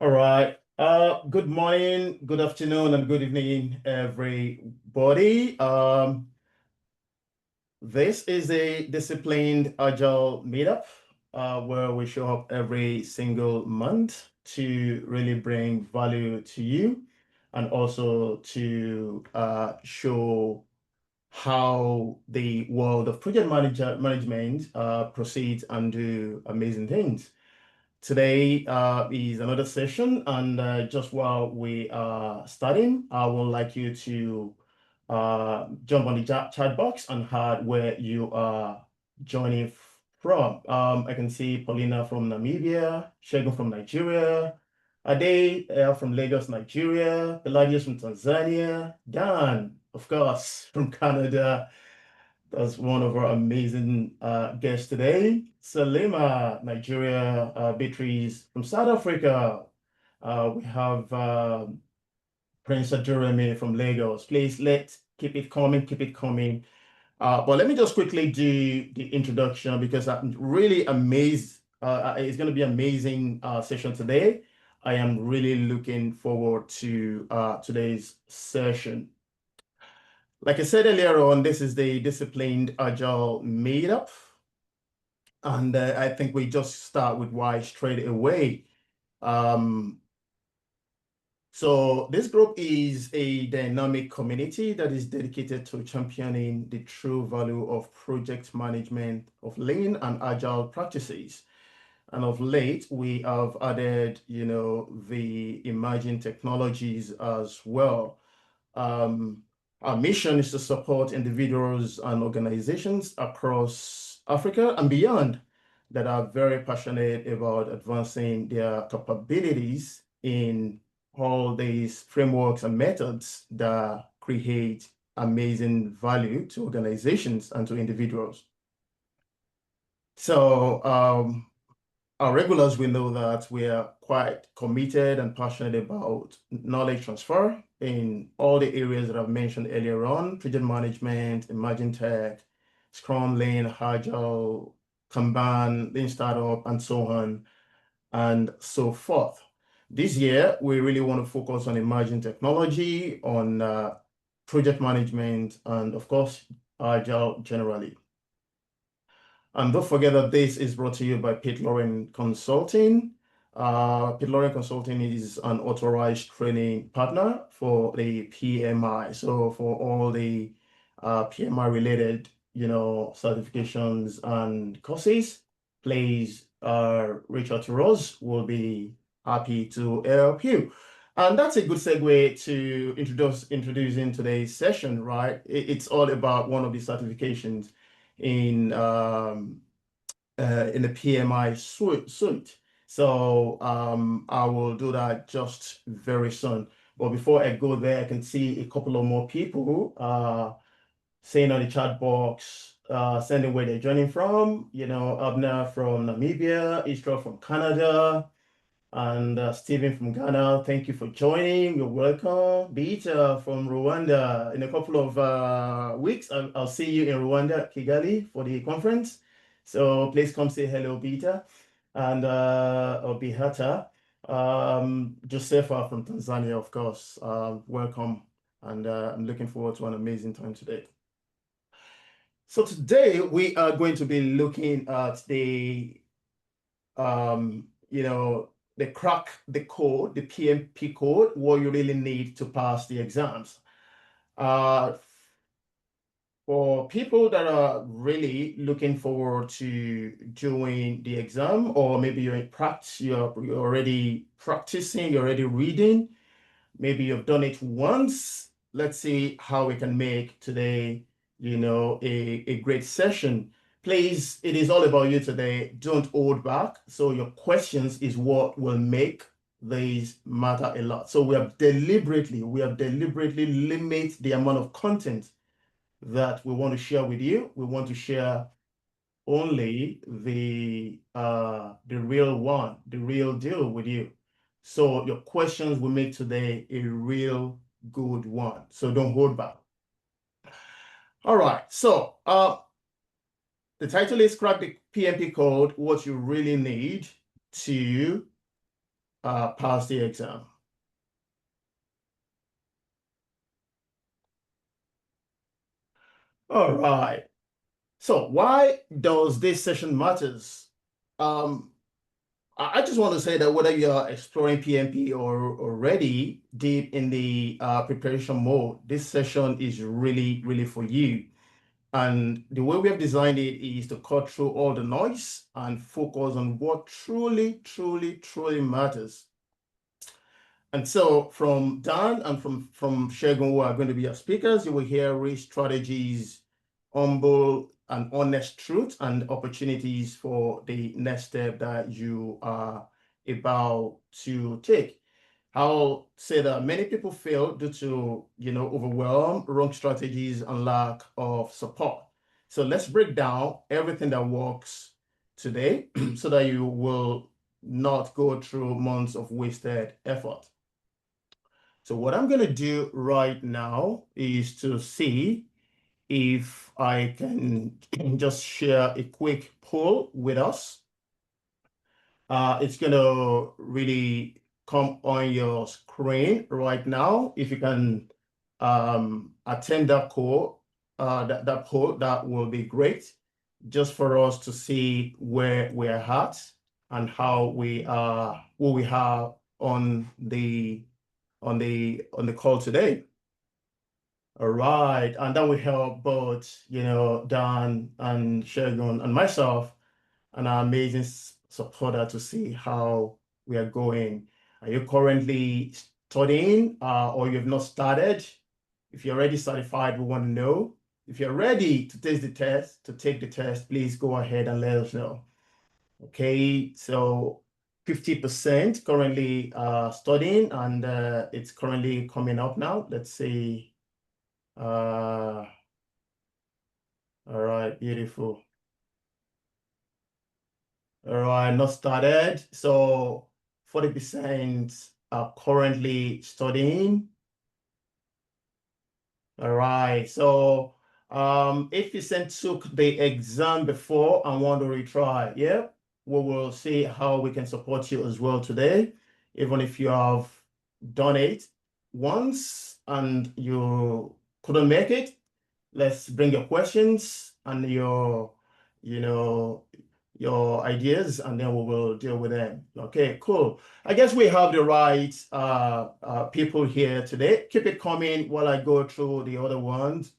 All right. Good morning, good afternoon, and good evening, everybody. This is a disciplined agile meetup where we show up every single month to really bring value to you and also to show how the world of management proceeds and do amazing things. Today is another session, and just while we are starting, I would like you to jump on the chat box and add where you are joining from. I can see Paulina from Namibia, Shegun from Nigeria, Ade from Lagos, Nigeria, Pelagius from Tanzania, Dan, of course, from Canada. That's one of our amazing guests today. Salima, Nigeria, Beatrice from South Africa. We have Prince Jeremy from Lagos. Please let's keep it coming, keep it coming. But let me just quickly do the introduction because I'm really amazed. It's going to be an amazing session today. I am really looking forward to today's session. Like I said earlier on, this is the disciplined agile meetup. And I think we just start with why straight away. So this group is a dynamic community that is dedicated to championing the true value of project management of lean and agile practices. And of late, we have added, the emerging technologies as well. Our mission is to support individuals and organizations across Africa and beyond that are very passionate about advancing their capabilities in all these frameworks and methods that create amazing value to organizations and to individuals. So our regulars will know that we are quite committed and passionate about knowledge transfer in all the areas that I've mentioned earlier on: project management, emerging tech, Scrum, Lean, Agile, Kanban, Lean Startup, and so on and so forth. This year, we really want to focus on emerging technology, on project management, and of course, Agile generally. And don't forget that this is brought to you by Pitt Lauren Consulting. Pitt Lauren Consulting is an authorized training partner for the PMI. So for all the PMI related, certifications and courses, please reach out to us. We'll be happy to help you. And that's a good segue to introducing today's session, right? It's all about one of the certifications in the PMI suite. So I will do that just very soon. But before I go there, I can see a couple of more people saying on the chat box, sending where they're joining from. Abner from Namibia, Istra from Canada, and Stephen from Ghana. Thank you for joining. You're welcome. Beta from Rwanda. In a couple of weeks, I'll see you in Rwanda, Kigali, for the conference. So please come say hello, Beta, and or Bihata. Josefa from Tanzania, of course. Welcome, and I'm looking forward to an amazing time today. So today we are going to be looking at the crack the code, the PMP code, what you really need to pass the exams. For people that are really looking forward to doing the exam, or maybe you're in practice, you're already practicing, you're already reading, maybe you've done it once. Let's see how we can make today, a great session. Please, it is all about you today. Don't hold back. So your questions is what will make these matter a lot. So we have deliberately limit the amount of content that we want to share with you. We want to share only the real one, the real deal with you. So your questions will make today a real good one. So don't hold back. All right. So the title is Crack the PMP Code, what you really need to pass the exam. All right. So why does this session matters? Um, I just want to say that whether you're exploring PMP or already deep in the preparation mode, this session is really, really for you. And the way we have designed it is to cut through all the noise and focus on what truly, truly, truly matters. And so from Dan and from Shegun, who are going to be our speakers, you will hear rich strategies, humble and honest truth, and opportunities for the next step that you are about to take. I'll say that many people fail due to, overwhelm, wrong strategies, and lack of support. So let's break down everything that works today so that you will not go through months of wasted effort. So what I'm going to do right now is to see if I can just share a quick poll with us. It's going to really come on your screen right now. If you can attend that call, that poll, that will be great, just for us to see where we're at and how we are, who we have on the call today. All right, and that will help both, Dan and Shegun and myself and our amazing supporter to see how we are going. Are you currently studying or you've not started? If you're already certified, we want to know. If you're ready to take the test, please go ahead and let us know. Okay, so 50% currently studying, and it's currently coming up now. Let's see. All right, beautiful. All right, not started. So 40% are currently studying. All right, so 8% took the exam before and want to retry. Yeah, we will see how we can support you as well today, even if you have done it once and you couldn't make it. Let's bring your questions and you know, your ideas, and then we will deal with them. Okay, cool. I guess we have the right people here today. Keep it coming while I go through the other ones.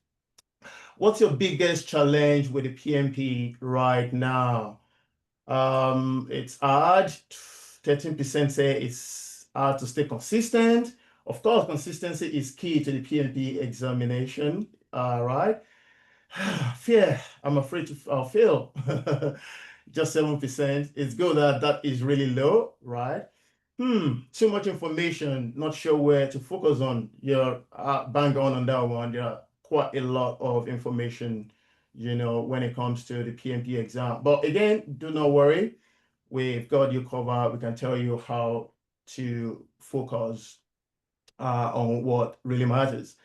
What's your biggest challenge with the PMP right now? It's hard. 13% say it's hard to stay consistent. Of course, consistency is key to the PMP examination. Right? Fear, I'm afraid to fail. Just 7%. It's good that that is really low, right? Too much information, not sure where to focus on. You're bang on that one. There are quite a lot of information, when it comes to the PMP exam. But again, do not worry. We've got you covered. We can tell you how to focus on what really matters.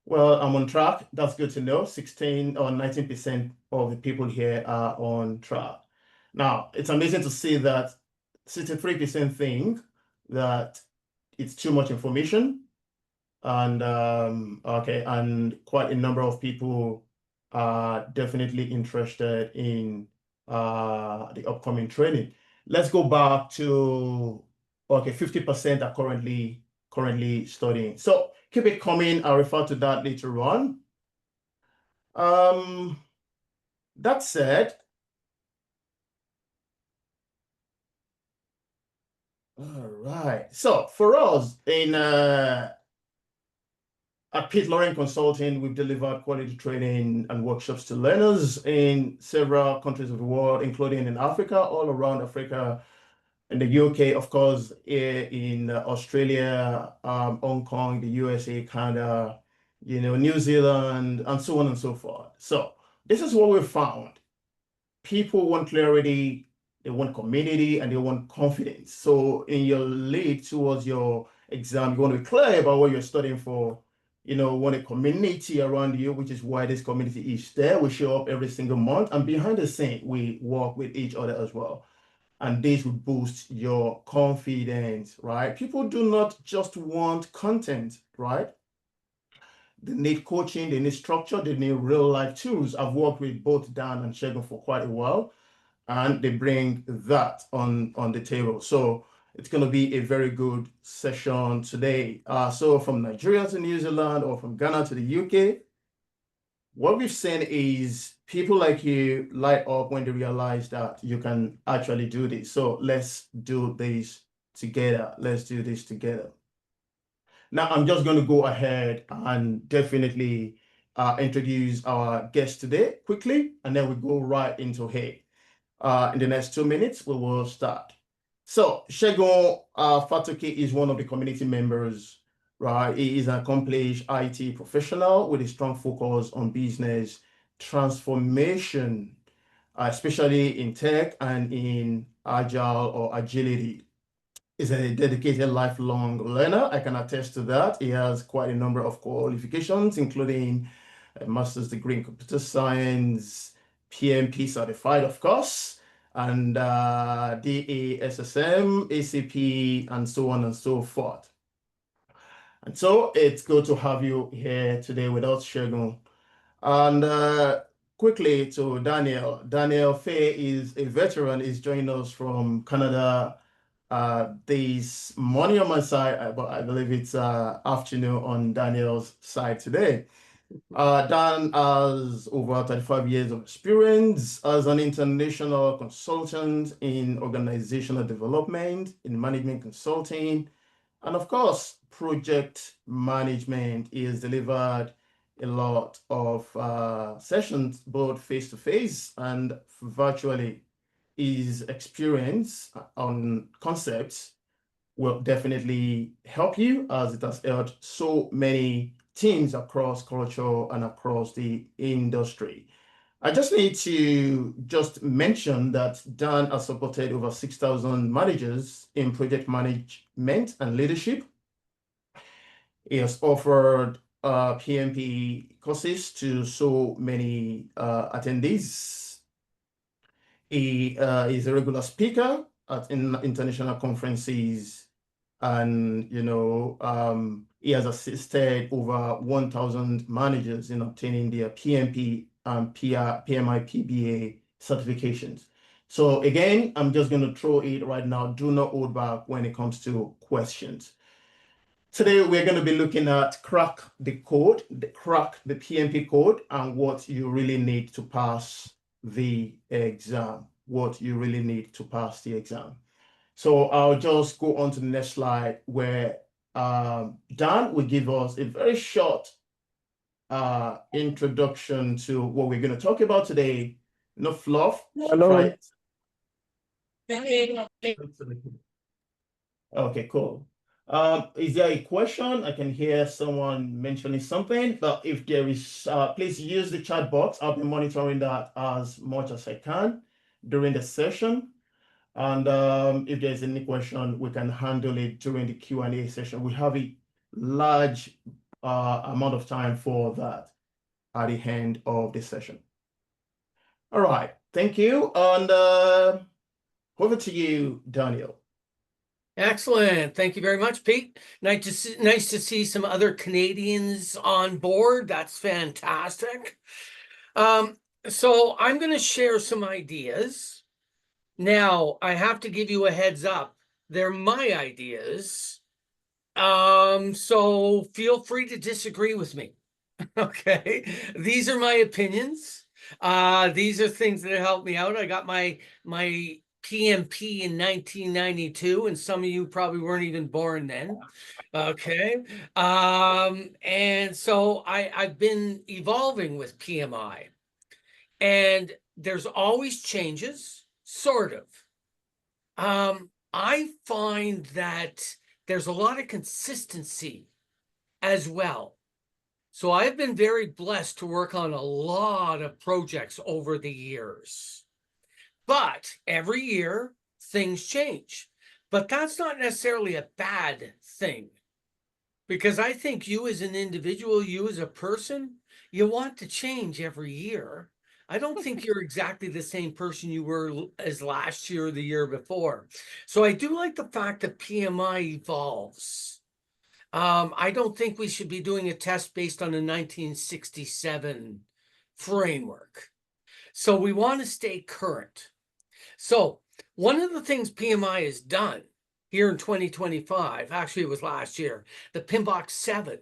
Well, I'm on track. That's good to know. 16 or 19% of the people here are on track. Now, it's amazing to see that 63% think that it's too much information. And okay, and quite a number of people are definitely interested in the upcoming training. Let's go back to, okay, 50% are currently studying. So keep it coming. I'll refer to that later on. Um, that said, all right. So for us at Pitt Lauren Consulting, we've delivered quality training and workshops to learners in several countries of the world, including in Africa, all around Africa, in the UK, of course, in Australia, Hong Kong, the USA, Canada, New Zealand, and so on and so forth. So this is what we found. People want clarity, they want community, and they want confidence. So in your lead towards your exam, you want to be clear about what you're studying for. Want a community around you, which is why this community is there. We show up every single month, and behind the scene, we work with each other as well. and this will boost your confidence, right? People do not just want content, right? They need coaching, they need structure, they need real life tools. I've worked with both Dan and Shegun for quite a while, and they bring that on the table. So it's going to be a very good session today. So from Nigeria to New Zealand or from Ghana to the UK, what we've seen is people like you light up when they realize that you can actually do this. So let's do this together. Let's do this together. Now, I'm just going to go ahead and definitely introduce our guest today quickly, and then we go right into it. In the next 2 minutes, we will start. So, Shegun Fatoke is one of the community members, right? He is an accomplished IT professional with a strong focus on business transformation, especially in tech and in agile or agility. Is a dedicated lifelong learner. I can attest to that. He has quite a number of qualifications, including a master's degree in computer science, PMP certified, of course, and DASSM, ACP, and so on and so forth. And so it's good to have you here today with us, Shegun. And quickly to Daniel. Daniel Fay is a veteran, is joining us from Canada this morning on my side, but I believe it's afternoon on Daniel's side today. Dan has over 35 years of experience as an international consultant in organizational development, in management consulting, and of course, project management. He has delivered a lot of sessions, both face-to-face and virtually. His experience on concepts will definitely help you as it has helped so many teams across culture and across the industry. I just need to just mention that Dan has supported over 6,000 managers in project management and leadership. He has offered PMP courses to so many attendees. He is a regular speaker at international conferences, and he has assisted over 1,000 managers in obtaining their PMP and PMI PBA certifications. So again, I'm just going to throw it right now. Do not hold back when it comes to questions. Today, we're going to be looking at crack the PMP code, and what you really need to pass the exam, So I'll just go on to the next slide where Dan will give us a very short introduction to what we're going to talk about today. No fluff. Hello. Okay, cool. Is there a question? I can hear someone mentioning something, but if there is, please use the chat box. I'll be monitoring that as much as I can during the session. And if there's any question, we can handle it during the Q&A session. We have a large amount of time for that at the end of the session. All right, thank you. And over to you, Daniel. Excellent. Thank you very much, Pete. Nice to see some other Canadians on board. That's fantastic. So I'm going to share some ideas. Now, I have to give you a heads up. They're my ideas. So feel free to disagree with me. Okay. These are my opinions. These are things that helped me out. I got my PMP in 1992, and some of you probably weren't even born then. Okay. And so I've been evolving with PMI, and there's always changes, sort of. I find that there's a lot of consistency as well. So I've been very blessed to work on a lot of projects over the years. But every year, things change. But that's not necessarily a bad thing. Because I think you as an individual, you as a person, you want to change every year. I don't think you're exactly the same person you were as last year or the year before. So I do like the fact that PMI evolves. I don't think we should be doing a test based on a 1967 framework. So we want to stay current. So one of the things PMI has done here in 2025, actually it was last year, the PMBOK 7,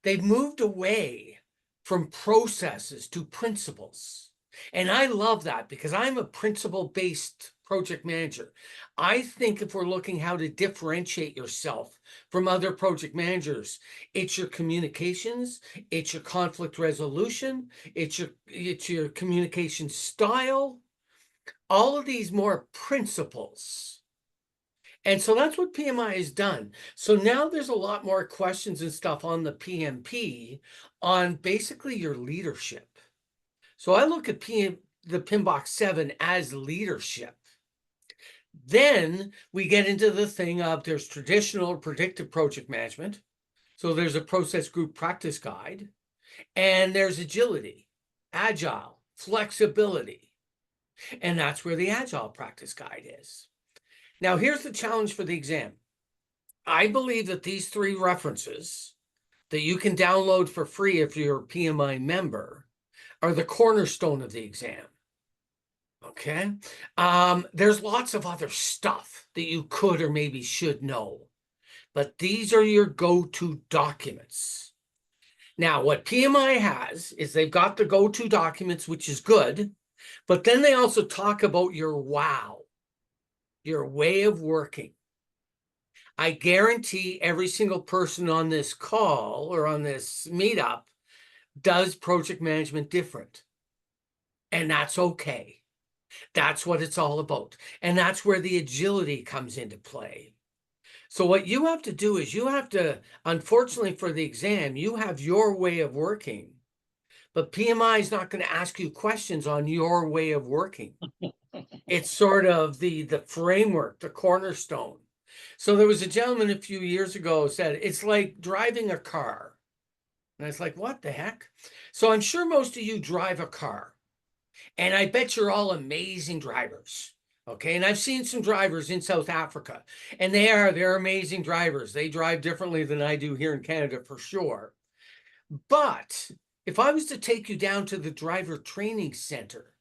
they've moved away from processes to principles. And I love that because I'm a principle-based project manager. I think if we're looking how to differentiate yourself from other project managers, it's your communications, it's your conflict resolution, it's your communication style, all of these more principles. And so that's what PMI has done. So now there's a lot more questions and stuff on the PMP on basically your leadership. So I look at the PMBOK 7 as leadership. Then we get into the thing of there's traditional or predictive project management. So there's a process group practice guide, and there's agility, agile, flexibility. And that's where the agile practice guide is. Now, here's the challenge for the exam. I believe that these 3 references that you can download for free if you're a PMI member are the cornerstone of the exam. Okay. There's lots of other stuff that you could or maybe should know, but these are your go-to documents. Now, what PMI has is they've got the go-to documents, which is good, but then they also talk about your wow, your way of working. I guarantee every single person on this call or on this meetup does project management different. And that's okay. That's what it's all about. And that's where the agility comes into play. So what you have to do is you have to, unfortunately for the exam, you have your way of working, but PMI is not going to ask you questions on your way of working. It's sort of the framework, the cornerstone. So there was a gentleman a few years ago who said, it's like driving a car. And I was like, what the heck? So I'm sure most of you drive a car. And I bet you're all amazing drivers. Okay. And I've seen some drivers in South Africa, and they're amazing drivers. They drive differently than I do here in Canada for sure. But if I was to take you down to the driver training center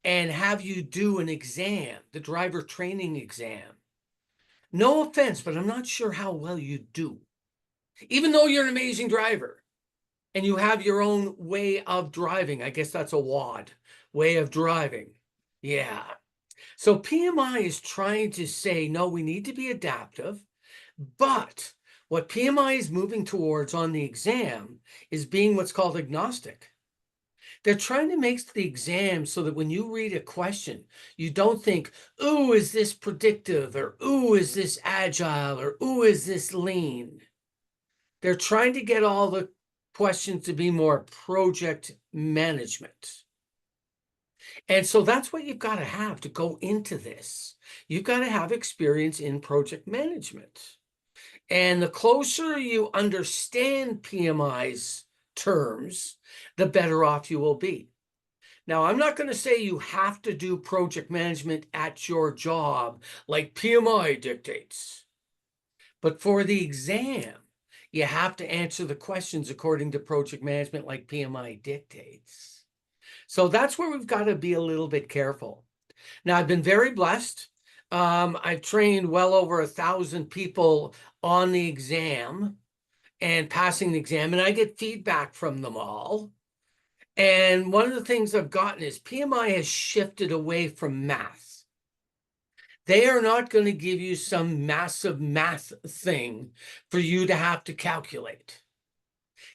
and have you do an exam, the driver training exam, no offense, but I'm not sure how well you do. Even though you're an amazing driver and you have your own way of driving. I guess that's a WOD, way of driving. Yeah. So PMI is trying to say, no, we need to be adaptive. But what PMI is moving towards on the exam is being what's called agnostic. They're trying to make the exam so that when you read a question, you don't think, ooh, is this predictive? Or ooh, is this agile? Or ooh, is this lean? They're trying to get all the questions to be more project management. And so that's what you've got to have to go into this. You've got to have experience in project management. And the closer you understand PMI's terms, the better off you will be. Now, I'm not going to say you have to do project management at your job like PMI dictates. But for the exam, you have to answer the questions according to project management like PMI dictates. So that's where we've got to be a little bit careful. Now, I've been very blessed. I've trained well over 1,000 people on the exam and passing the exam, and I get feedback from them all. And one of the things I've gotten is PMI has shifted away from math. They are not going to give you some massive math thing for you to have to calculate.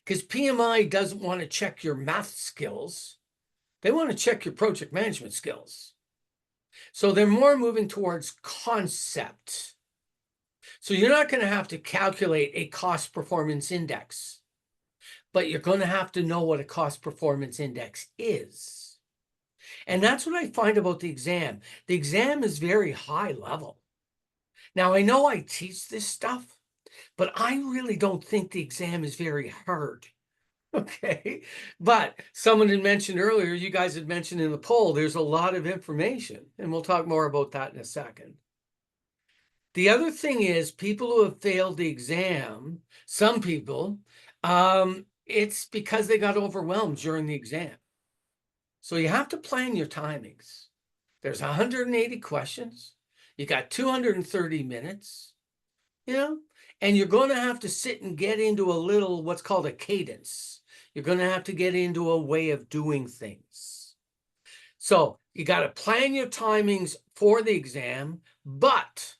Because PMI doesn't want to check your math skills. They want to check your project management skills. So they're more moving towards concept. So you're not going to have to calculate a cost performance index, but you're going to have to know what a cost performance index is. And that's what I find about the exam. The exam is very high level. Now, I know I teach this stuff, but I really don't think the exam is very hard. Okay. But someone had mentioned earlier, you guys had mentioned in the poll, there's a lot of information, and we'll talk more about that in a second. The other thing is people who have failed the exam, some people, it's because they got overwhelmed during the exam. So you have to plan your timings. There's 180 questions. You got 230 minutes, you know, and you're going to have to sit and get into a little, what's called a cadence. You're going to have to get into a way of doing things. So you got to plan your timings for the exam, but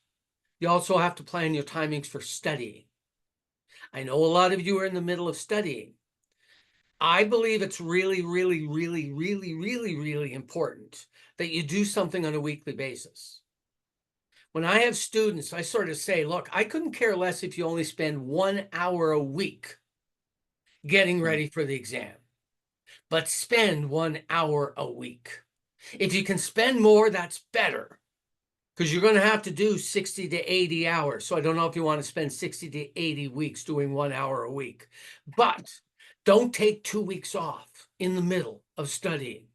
you also have to plan your timings for studying. I know a lot of you are in the middle of studying. I believe it's really, really, really, really, really, really important that you do something on a weekly basis. When I have students, I sort of say, look, I couldn't care less if you only spend 1 hour a week getting ready for the exam, but spend 1 hour a week. If you can spend more, that's better, because you're going to have to do 60 to 80 hours. So I don't know if you want to spend 60 to 80 weeks doing 1 hour a week, but don't take 2 weeks off in the middle of studying.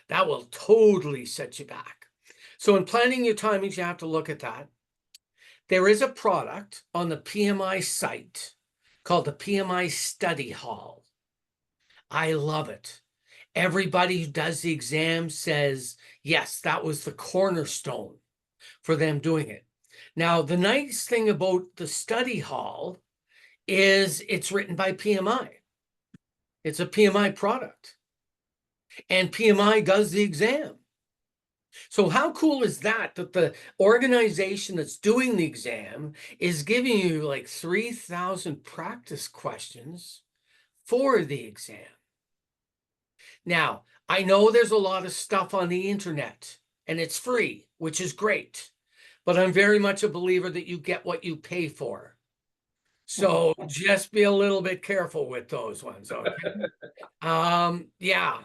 That will totally set you back. So in planning your timings, you have to look at that. There is a product on the PMI site called the PMI Study Hall. I love it. Everybody who does the exam says, yes, that was the cornerstone for them doing it. Now, the nice thing about the study hall is it's written by PMI. It's a PMI product. And PMI does the exam. So how cool is that, that the organization that's doing the exam is giving you like 3,000 practice questions for the exam? Now, I know there's a lot of stuff on the internet and it's free, which is great, but I'm very much a believer that you get what you pay for. So just be a little bit careful with those ones, okay? Yeah.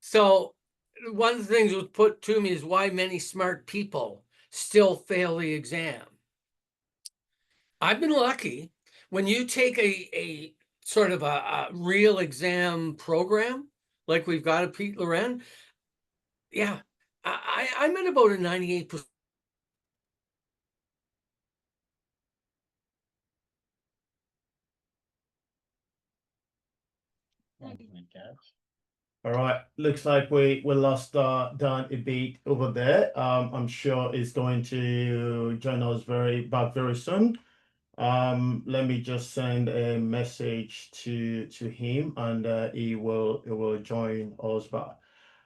So one of the things that was put to me is why many smart people still fail the exam. I've been lucky. When you take a sort of a real exam program, like we've got at Pete Loren, yeah, I'm at about a 98%. Oh my gosh. All right, looks like we lost Dan a bit over there. I'm sure he's going to join us back very soon. Let me just send a message to him, and he will join us back.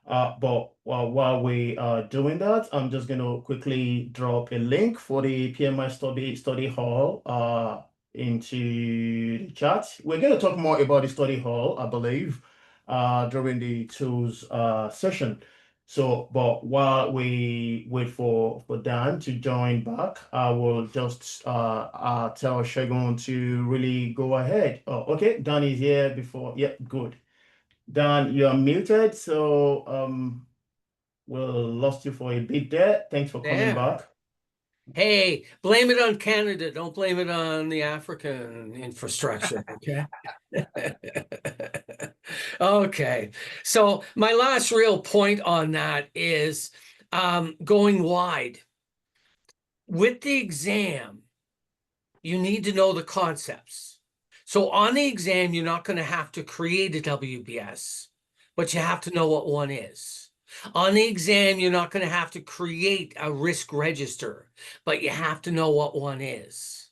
But while we are doing that, I'm just going to quickly drop a link for the PMI study hall into the chat. We're going to talk more about the study hall, I believe, during the tools session. So, but while we wait for Dan to join back, I will just tell Shagun to really go ahead. Oh, okay, Dan is here before. Yep, good. Dan, you are muted, so we'll lost you for a bit there. Thanks for coming There. back. Hey, blame it on Canada. Don't blame it on the African infrastructure, okay? Okay. So my last real point on that is going wide. With the exam, you need to know the concepts. So on the exam, you're not going to have to create a WBS, but you have to know what one is. On the exam, you're not going to have to create a risk register, but you have to know what one is.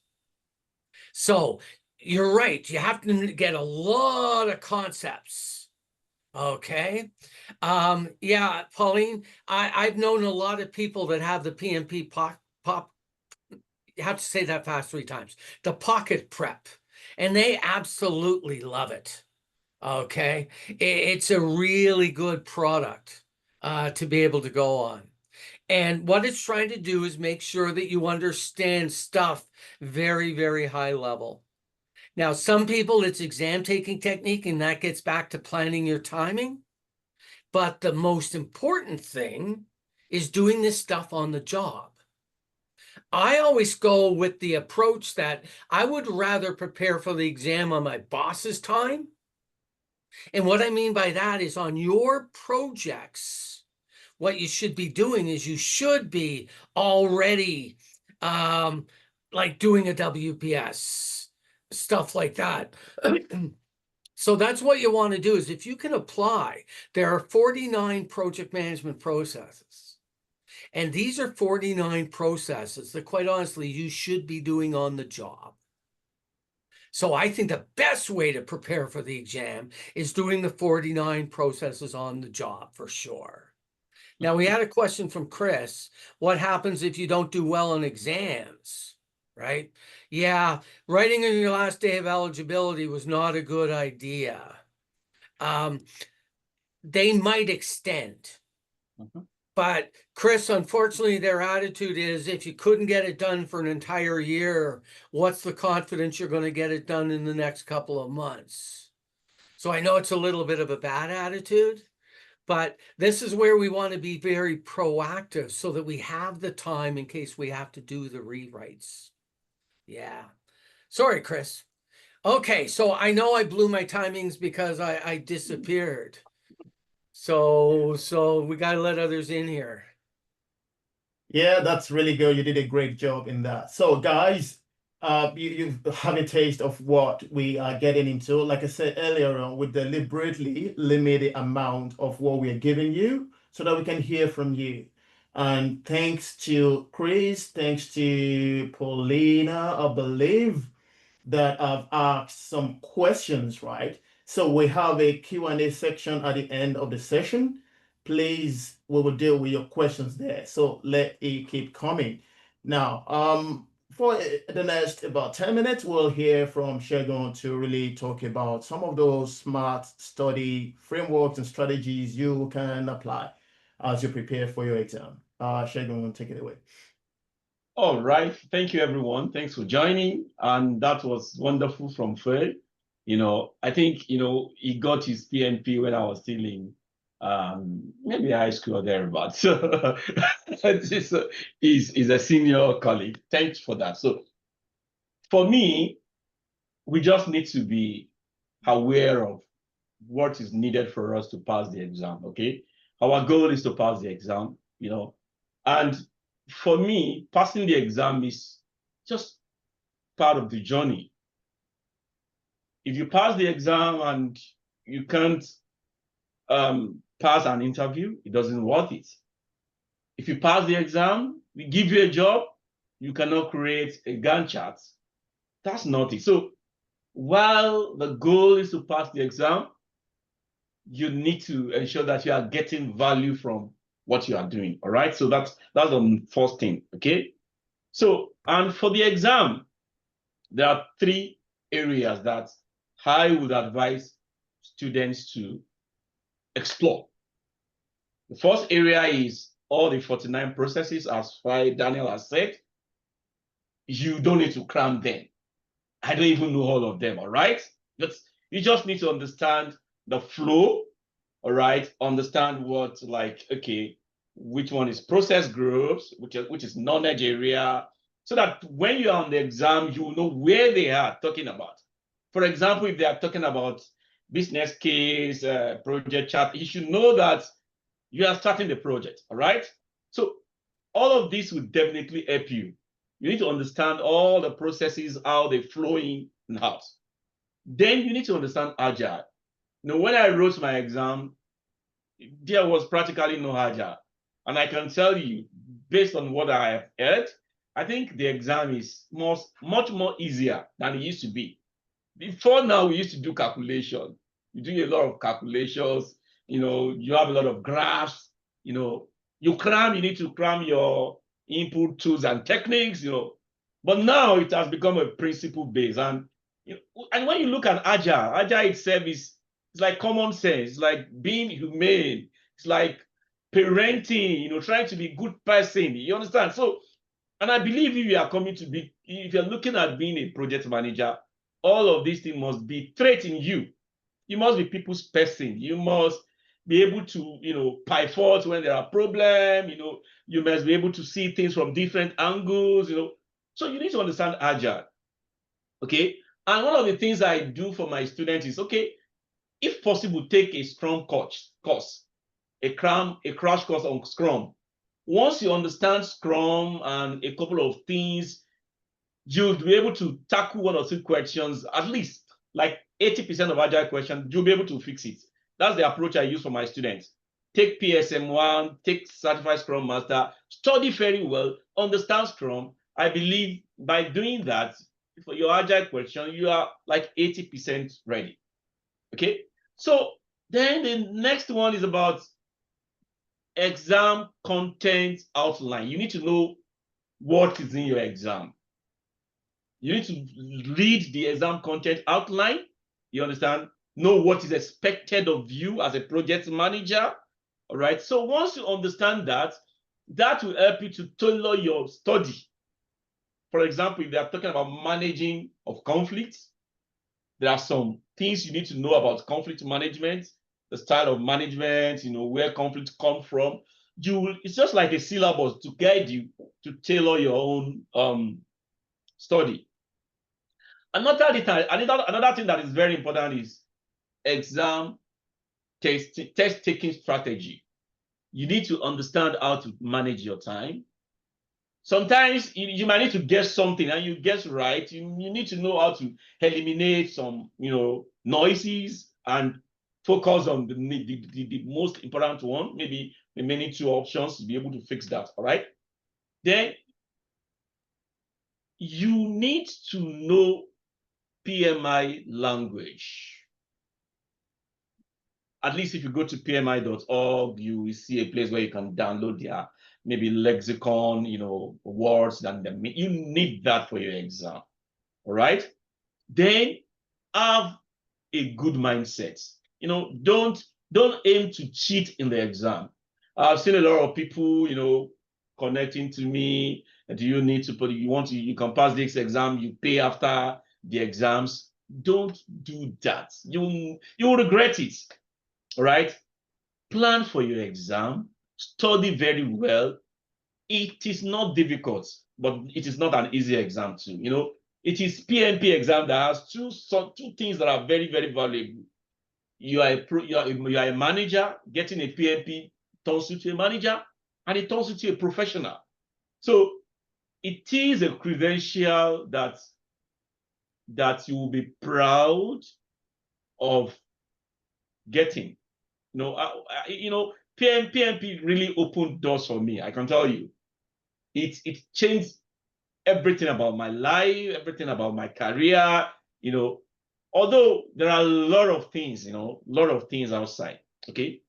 So you're right. You have to get a lot of concepts. Okay. Yeah, Pauline, I've known a lot of people that have the PMP pop. You have to say that fast 3 times. The pocket prep, and they absolutely love it. Okay. It's a really good product to be able to go on. And what it's trying to do is make sure that you understand stuff very, very high level. Now, some people, it's exam taking technique, and that gets back to planning your timing. But the most important thing is doing this stuff on the job. I always go with the approach that I would rather prepare for the exam on my boss's time And what I mean by that is on your projects, what you should be doing is you should be already like doing a WPS, stuff like that. So that's what you want to do is if you can apply, there are 49 project management processes. And these are 49 processes that quite honestly you should be doing on the job. So I think the best way to prepare for the exam is doing the 49 processes on the job for sure. Now we had a question from Chris. What happens if you don't do well on exams? Right? Yeah, writing on your last day of eligibility was not a good idea. They might extend. But Chris, unfortunately, their attitude is if you couldn't get it done for an entire year, what's the confidence you're going to get it done in the next couple of months? So I know it's a little bit of a bad attitude, but this is where we want to be very proactive so that we have the time in case we have to do the rewrites. Yeah. Sorry, Chris. Okay, so I know I blew my timings because I disappeared. So we got to let others in here. Yeah, that's really good. You did a great job in that. So, guys, you have a taste of what we are getting into. Like I said earlier on, we deliberately limit the amount of what we are giving you so that we can hear from you. And thanks to Chris, thanks to Paulina, I believe that I've asked some questions, right? So we have a Q&A section at the end of the session. Please, we will deal with your questions there. So let it keep coming. Now, for the next about 10 minutes, we'll hear from Shegun to really talk about some of those smart study frameworks and strategies you can apply as you prepare for your exam. Shegun, take it away. All right. Thank you, everyone. Thanks for joining. And that was wonderful from Fred. I think, he got his PMP when I was still in maybe high school or thereabouts. So he's a senior colleague. Thanks for that. So for me, we just need to be aware of what is needed for us to pass the exam, okay? Our goal is to pass the exam, and for me, passing the exam is just part of the journey. If you pass the exam and you can't pass an interview, it doesn't worth it. If you pass the exam, we give you a job, you cannot create a Gantt chart. That's not it. So while the goal is to pass the exam, you need to ensure that you are getting value from what you are doing. All right. So that's the first thing. Okay. So, and for the exam, there are 3 areas that I would advise students to explore. The first area is all the 49 processes, as Daniel has said. You don't need to cram them. I don't even know all of them. All right. You just need to understand the flow. All right. Understand what, which one is process groups, which is knowledge area, so that when you are on the exam, you will know where they are talking about. For example, if they are talking about business case, project chart, you should know that you are starting the project. All right. So all of this will definitely help you. You need to understand all the processes, how they flow in and out. Then you need to understand Agile. When I wrote my exam, there was practically no Agile. And I can tell you, based on what I have heard, I think the exam is much more easier than it used to be. Before now, we used to do calculation. You do a lot of calculations, you have a lot of graphs, you need to cram your input tools and techniques, But now it has become a principle base. And when you look at Agile itself it's like common sense, it's like being humane, it's like parenting, trying to be a good person. You understand? So, and I believe if you're looking at being a project manager, all of these things must be trait in you. You must be people's person. You must be able to, pivot when there are problems. You must be able to see things from different angles. So you need to understand Agile. Okay. And one of the things I do for my students is, okay, if possible, take a Scrum course, a crash course on Scrum. Once you understand Scrum and a couple of things, you'll be able to tackle one or two questions, at least like 80% of agile questions, you'll be able to fix it. That's the approach I use for my students. Take PSM1, take Certified Scrum Master, study very well, understand Scrum. I believe by doing that, for your agile question, you are like 80% ready. Okay? So then the next one is about exam content outline. You need to know what is in your exam. You need to read the exam content outline. You understand? Know what is expected of you as a project manager. All right. So once you understand that, that will help you to tailor your study. For example, if they are talking about managing of conflicts, there are some things you need to know about conflict management, the style of management, where conflicts come from. It's just like a syllabus to guide you to tailor your own study. Another thing that is very important is exam test-taking strategy. You need to understand how to manage your time. Sometimes you might need to guess something and you guess right. You need to know how to eliminate some, noises and focus on the most important one, maybe the remaining two options to be able to fix that, all right? Then you need to know PMI language. At least if you go to pmi.org, you will see a place where you can download their maybe lexicon, words that you need that for your exam. All right. Then have a good mindset. Don't aim to cheat in the exam. I've seen a lot of people, connecting to me. Do you need to put? You can pass this exam. You pay after the exams. Don't do that. You will regret it. All right. Plan for your exam. Study very well. It is not difficult, but it is not an easy exam too. It is PMP exam that has two things that are very, very valuable. You are a manager. Getting a PMP turns you to a manager, and it turns you to a professional. So it is a credential that you will be proud of getting. PMP really opened doors for me. I can tell you, it changed everything about my life, everything about my career. Although there are a lot of things, outside. Okay.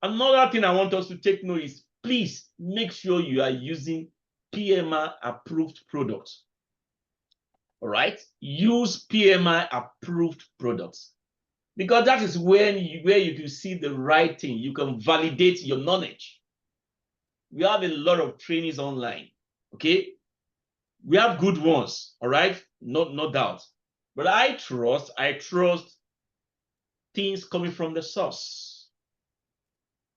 Another thing I want us to take note is, please make sure you are using PMI approved products. All right. Use PMI approved products, because that is where you can see the right thing. You can validate your knowledge. We have a lot of trainings online. Okay. We have good ones. All right. No doubt. But I trust things coming from the source.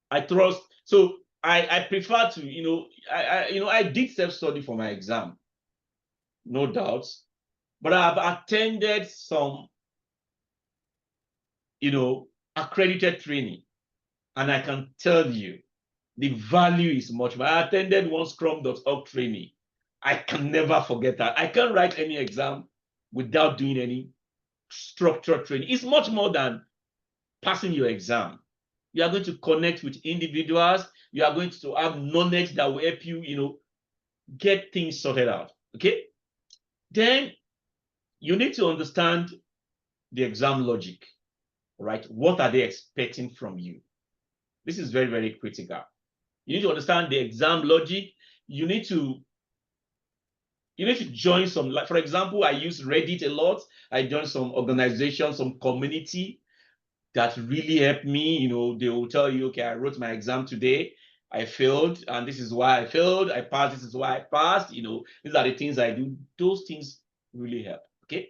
I trust. So I prefer to, I did self-study for my exam. No doubt. But I've attended some, accredited training. And I can tell you, the value is much more. I attended one Scrum.org training. I can never forget that. I can't write any exam without doing any structured training. It's much more than passing your exam. You are going to connect with individuals. You are going to have knowledge that will help you, get things sorted out. Okay. Then you need to understand the exam logic, right? What are they expecting from you? This is very, very critical. You need to understand the exam logic. You need to join some, like, for example, I use Reddit a lot. I join some organizations, some community that really help me. They will tell you, okay, I wrote my exam today. I failed, and this is why I failed. I passed, this is why I passed. These are the things I do. Those things really help. Okay.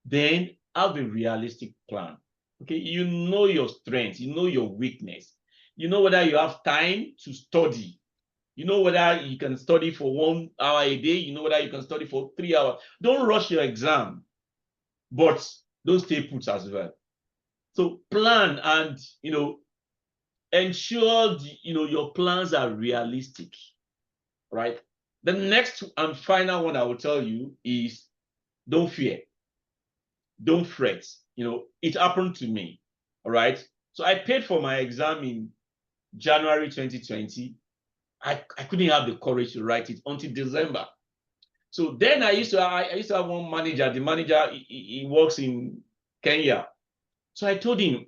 Then have a realistic plan. Okay. You know your strengths, you know your weakness. You know whether you have time to study. You know whether you can study for 1 hour a day. You know whether you can study for 3 hours. Don't rush your exam, but don't stay put as well. So plan and, ensure, your plans are realistic, right? The next and final one I will tell you is don't fear, don't fret. It happened to me, all right? So I paid for my exam in January 2020. I couldn't have the courage to write it until December. So then I used to have one manager. The manager, he works in Kenya. So I told him,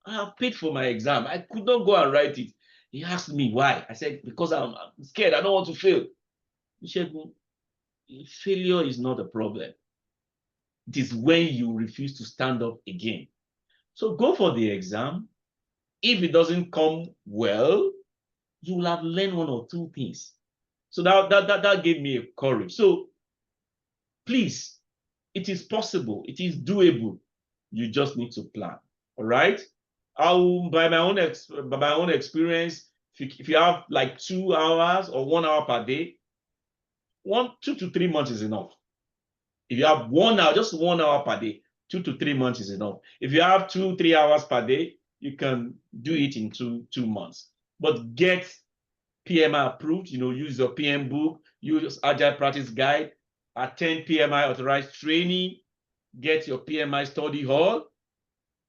I have paid for my exam. I could not go and write it. He asked me why. I said, because I'm scared. I don't want to fail. He said, failure is not a problem. It is when you refuse to stand up again. So go for the exam. If it doesn't come well, you will have learned one or two things. So that gave me a courage. So please, it is possible. It is doable. You just need to plan. All right. By my own experience, if you have like 2 hours or 1 hour per day, 2 to 3 months is enough. If you have 1 hour, just 1 hour per day, 2 to 3 months is enough. If you have 2-3 hours per day, you can do it in 2 months. But get PMI approved, use your PM book, use Agile Practice Guide, attend PMI authorized training, get your PMI study hall.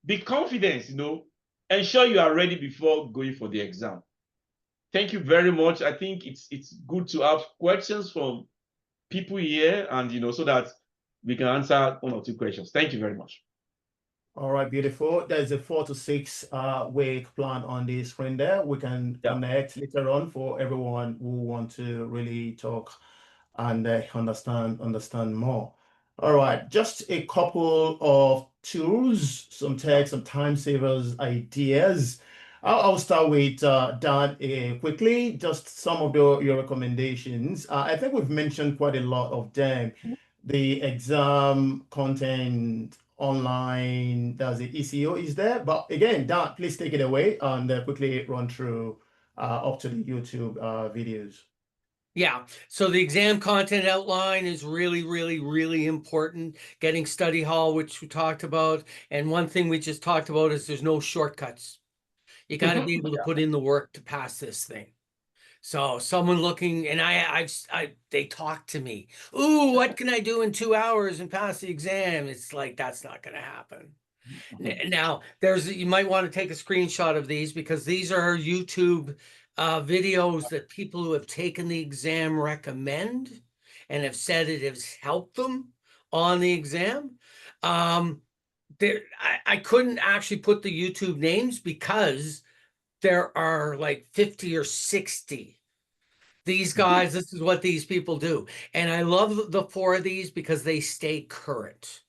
Be confident, ensure you are ready before going for the exam. Thank you very much. I think it's good to have questions from people here and, so that we can answer 1 or 2 questions. Thank you very much. All right, beautiful. There's a 4 to 6 week plan on the screen there. We can connect later on for everyone who want to really talk and understand more. All right, just a couple of tools, some tech, some time savers ideas. I'll start with Dan quickly, just some of your recommendations. I think we've mentioned quite a lot of them. The exam content online, there's the ECO is there. But again, Dan, please take it away and quickly run through up to the YouTube videos. Yeah, so the exam content outline is really, really, really important. Getting study hall, which we talked about. And one thing we just talked about is there's no shortcuts. You got to be able to put in the work to pass this thing. So someone looking, and they talk to me. Ooh, what can I do in 2 hours and pass the exam? It's like, that's not going to happen. Now, you might want to take a screenshot of these because these are YouTube videos that people who have taken the exam recommend and have said it has helped them on the exam. I couldn't actually put the YouTube names because there are like 50 or 60. These guys, this is what these people do. And I love the 4 of these because they stay current.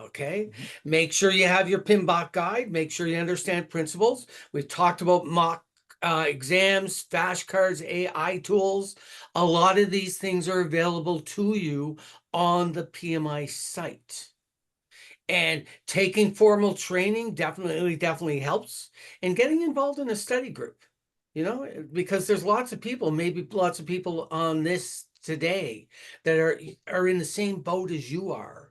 Okay. Make sure you have your PMBOK guide. Make sure you understand principles. We've talked about mock exams, flashcards, AI tools. A lot of these things are available to you on the PMI site. And taking formal training definitely helps. And getting involved in a study group, because there's lots of people, maybe lots of people on this today that are in the same boat as you are.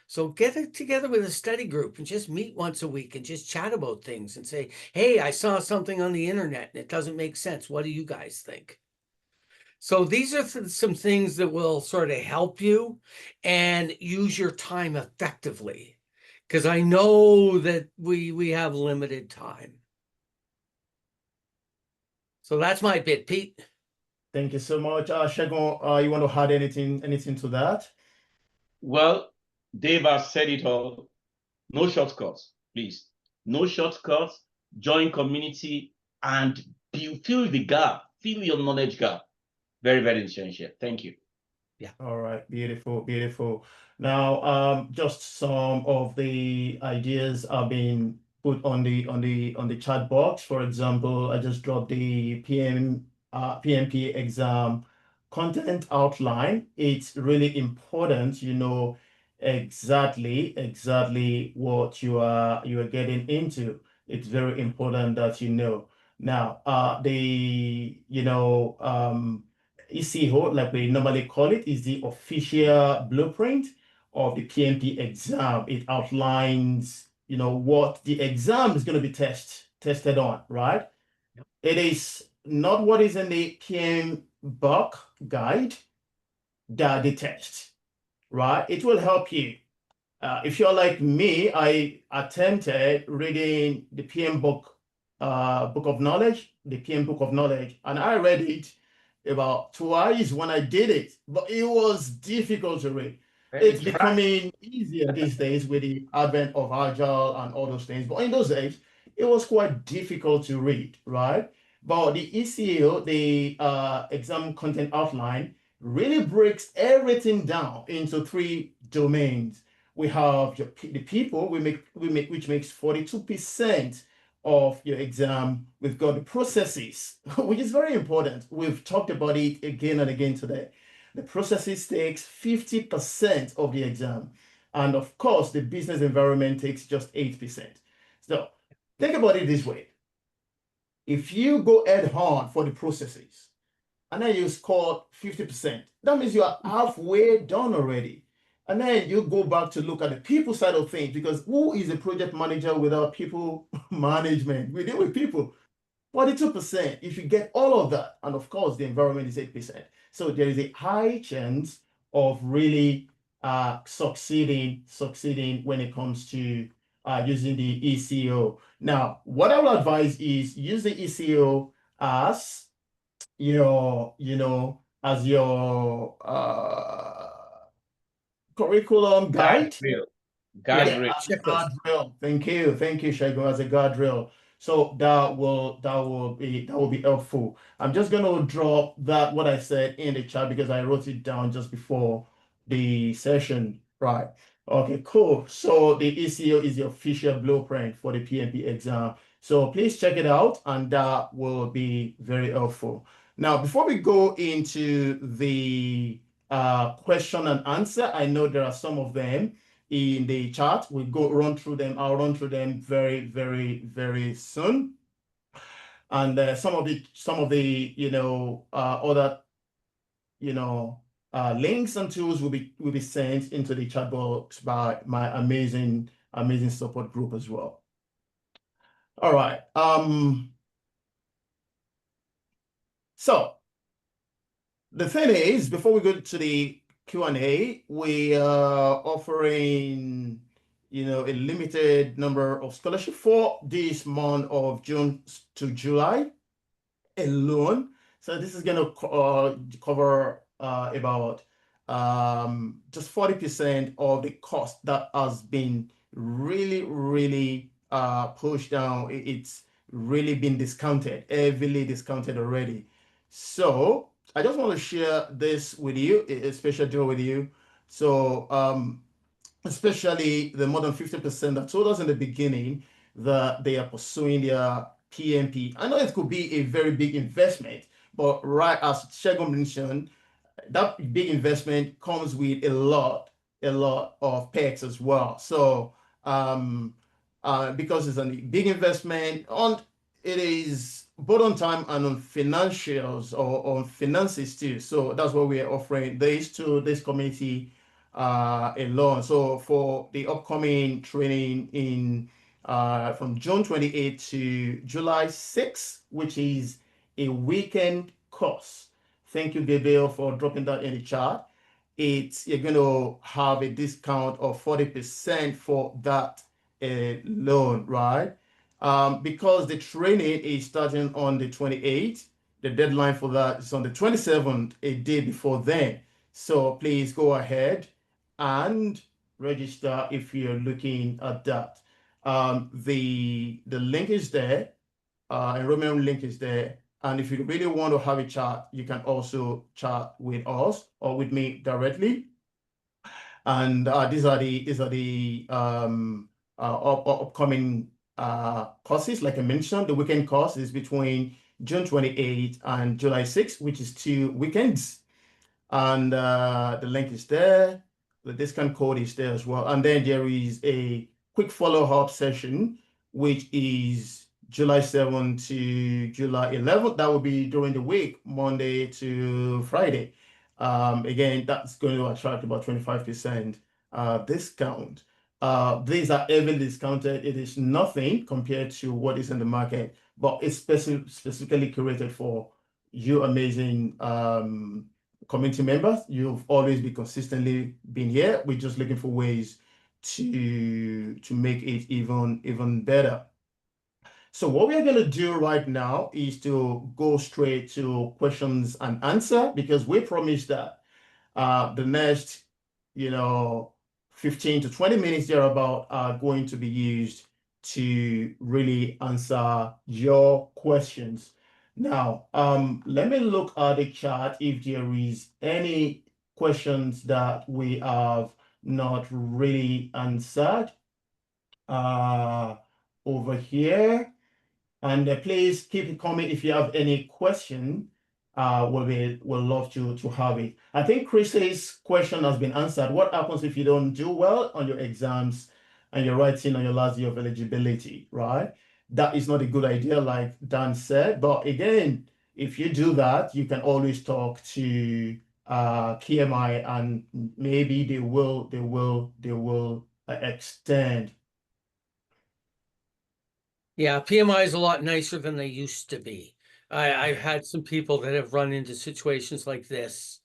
So get it together with a study group and just meet once a week and just chat about things and say, hey, I saw something on the internet and it doesn't make sense. What do you guys think? So these are some things that will sort of help you and use your time effectively, because I know that we have limited time. So that's my bit, Pete. Thank you so much. Segun, you want to add anything to that? Well, Dave has said it all. No shortcuts, please. No shortcuts. Join community and fill the gap. Fill your knowledge gap. Very, very essential. Thank you. Yeah. All right. Beautiful, beautiful. Now, just some of the ideas are being put on the chat box. For example, I just dropped the PMP exam content outline. It's really important, exactly what you are getting into. It's very important that you know. Now, ECO, like we normally call it, is the official blueprint of the PMP exam. It outlines, what the exam is going to be tested on, right? Yep. It is not what is in the PMBOK guide that they test, right? It will help you. If you're like me, I attempted reading the PM book of knowledge, the PM book of knowledge, and I read it about twice when I did it, but it was difficult to read. It's becoming easier these days with the advent of Agile and all those things, but in those days, it was quite difficult to read, right? But the ECO, the exam content outline, really breaks everything down into 3 domains. We have the people, which makes 42% of your exam. We've got the processes, which is very important. We've talked about it again and again today. The processes takes 50% of the exam. And of course, the business environment takes just 8%. So think about it this way. If you go head on for the processes, and then you score 50%, that means you are halfway done already. And then you go back to look at the people side of things, because who is a project manager without people management? We deal with people. 42%, if you get all of that, and of course the environment is 8%. So there is a high chance of really succeeding when it comes to using the ECO. Now, what I will advise is use the ECO as your, curriculum guide. Guardrail. As a guardrail. Thank you, Shagun, as a guardrail. So that will be helpful. I'm just going to drop that what I said in the chat because I wrote it down just before the session. Right. Okay, cool. So the ECO is the official blueprint for the PMP exam. So please check it out, and that will be very helpful. Now, before we go into the question and answer, I know there are some of them in the chat. We'll run through them. I'll run through them very, very, very soon. And some of the other links and tools will be sent into the chat box by my amazing support group as well. All right. So the thing is, before we go to the Q&A, we are offering, a limited number of scholarship for this month of June to July alone. So this is going to cover about just 40% of the cost that has been really, really pushed down. It's really been discounted, heavily discounted already. So I just want to share this with you, a special deal with you. So especially the more than 50% that told us in the beginning that they are pursuing their PMP. I know it could be a very big investment, but right as Shagun mentioned, that big investment comes with a lot of perks as well. So because it's a big investment, it is both on time and on financials or on finances too. So that's what we are offering this to this community alone. So for the upcoming training in from June 28th to July 6th, which is a weekend course. Thank you, Gabriel, for dropping that in the chat. You're going to have a discount of 40% for that loan, right? Because the training is starting on the 28th, the deadline for that is on the 27th, a day before then. So please go ahead and register if you're looking at that. The link is there, enrollment link is there. And if you really want to have a chat, you can also chat with us or with me directly. And these are the upcoming courses. Like I mentioned, the weekend course is between June 28th and July 6th, which is 2 weekends. And the link is there. The discount code is there as well. And then there is a quick follow-up session, which is July 7th to July 11th. That will be during the week, Monday to Friday. Again, that's going to attract about 25% discount These are heavily discounted. It is nothing compared to what is in the market, but it's specifically curated for you amazing community members. You've always been consistently been here. We're just looking for ways to make it even better. So what we're going to do right now is to go straight to questions and answer, because we promised that the next, 15 to 20 minutes thereabout are going to be used to really answer your questions. Now, let me look at the chat if there is any questions that we have not really answered over here. And please keep it coming if you have any question. We'll love to have it. I think Chris's question has been answered. What happens if you don't do well on your exams and you're writing on your last year of eligibility, right? That is not a good idea, like Dan said. But again, if you do that, you can always talk to PMI, and maybe they will extend. Yeah, PMI is a lot nicer than they used to be. I've had some people that have run into situations like this,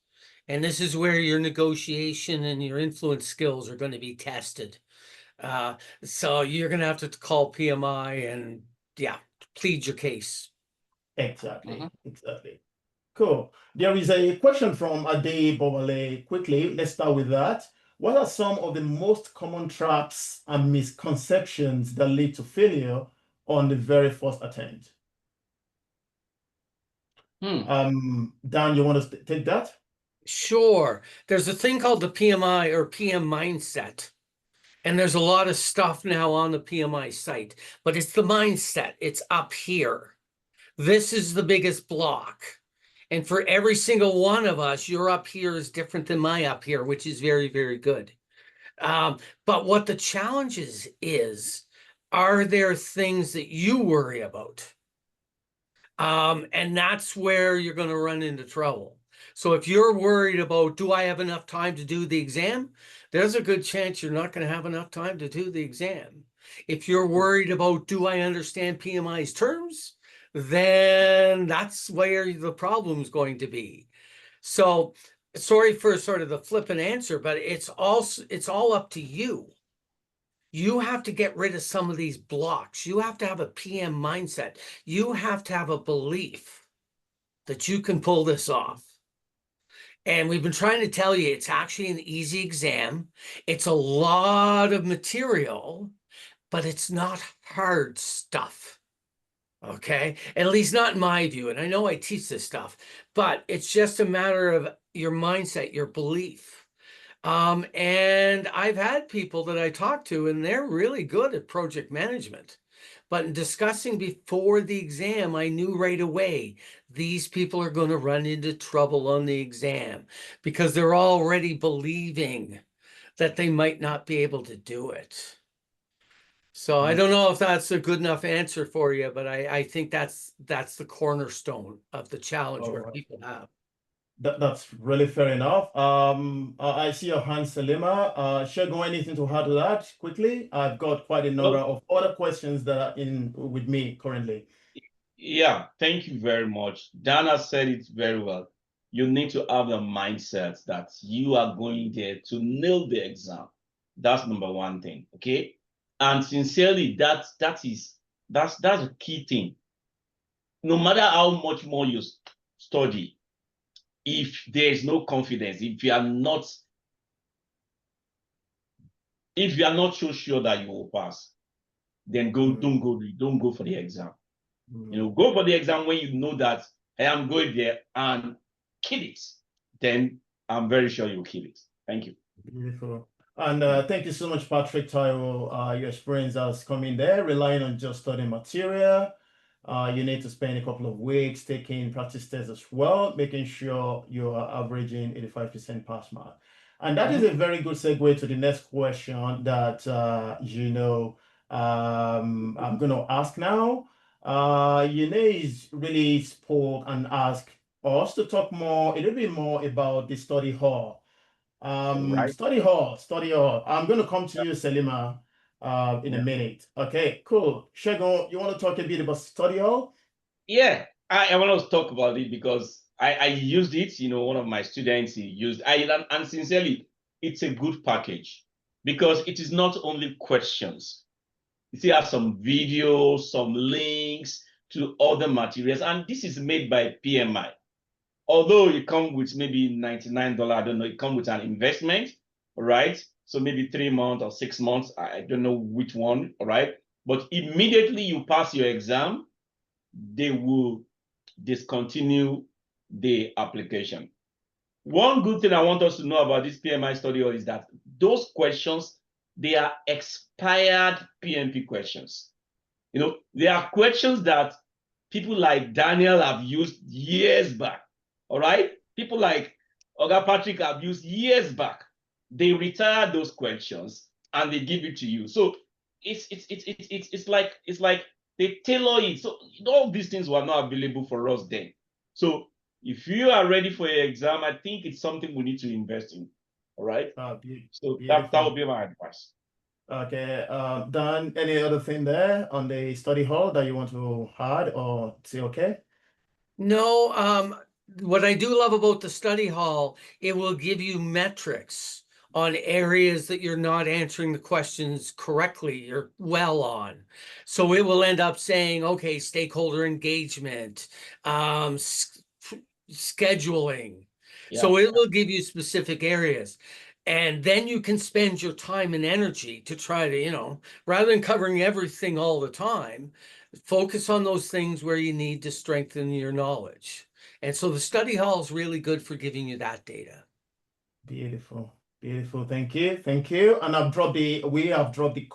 and this is where your negotiation and your influence skills are going to be tested. So you're going to have to call PMI and, yeah, plead your case. Exactly. Exactly. Cool. There is a question from Ade Bowale. Quickly, let's start with that. What are some of the most common traps and misconceptions that lead to failure on the very first attempt? Dan, you want to take that? Sure. There's a thing called the PMI or PM mindset. And there's a lot of stuff now on the PMI site, but it's the mindset. It's up here. This is the biggest block. And for every single one of us, your up here is different than my up here, which is very, very good. But what the challenge is, are there things that you worry about? And that's where you're going to run into trouble. So if you're worried about, do I have enough time to do the exam? There's a good chance you're not going to have enough time to do the exam. If you're worried about, do I understand PMI's terms? Then that's where the problem's going to be. So sorry for sort of the flippant answer, but it's all up to you. You have to get rid of some of these blocks. You have to have a PM mindset. You have to have a belief that you can pull this off. And we've been trying to tell you it's actually an easy exam. It's a lot of material, but it's not hard stuff. Okay? At least not in my view. And I know I teach this stuff, but it's just a matter of your mindset, your belief. And I've had people that I talk to, and they're really good at project management. But in discussing before the exam, I knew right away these people are going to run into trouble on the exam because they're already believing that they might not be able to do it. So I don't know if that's a good enough answer for you, but I think that's the cornerstone of the challenge where people have. That's really fair enough. I see your hand, Salima. Shego, anything to add to that quickly? I've got quite a number of other questions that are in with me currently. Yeah, thank you very much. Dana said it very well. You need to have the mindset that you are going there to nail the exam. That's number one thing, okay? And sincerely, that's a key thing. No matter how much more you study, if there is no confidence, if you are not so sure that you will pass, then don't go for the exam. Go for the exam when you know that I am going there and kill it. Then I'm very sure you'll kill it. Thank you. Beautiful. And thank you so much, Patrick Taiwo. Your experience has come in there, relying on just studying material. You need to spend a couple of weeks taking practice tests as well, making sure you are averaging 85% pass mark. And that is a very good segue to the next question that, I'm going to ask now. Yunez really spoke and asked us to talk a little bit more about the study hall. Right. Study hall, study hall. I'm going to come to you, Selima, in a Yeah. minute. Okay, cool. Shegun, you want to talk a bit about study hall? Yeah, I want to talk about it because I used it. One of my students he used and sincerely, it's a good package because it is not only questions. You still have some videos, some links to other materials, and this is made by PMI. Although it comes with maybe $99, I don't know, it comes with an investment, all right? So maybe 3 months or 6 months, I don't know which one, all right? But immediately you pass your exam, they will discontinue the application. One good thing I want us to know about this PMI study is that those questions, they are expired PMP questions. They are questions that people like Daniel have used years back. All right? People like Oga Patrick have used years back. They retire those questions and they give it to you. So it's like they tailor it. So all these things were not available for us then. So if you are ready for your exam, I think it's something we need to invest in. All right. So that would Beautiful. be my advice. Okay, Dan, any other thing there on the study hall that you want to add or say okay? No, what I do love about the study hall, it will give you metrics on areas that you're not answering the questions correctly or well on. So it will end up saying, okay, stakeholder engagement, scheduling. Yeah. So it will give you specific areas. And then you can spend your time and energy to try to, rather than covering everything all the time, focus on those things where you need to strengthen your knowledge. And so the study hall is really good for giving you that data. Beautiful, beautiful. Thank you, thank you. And we have dropped the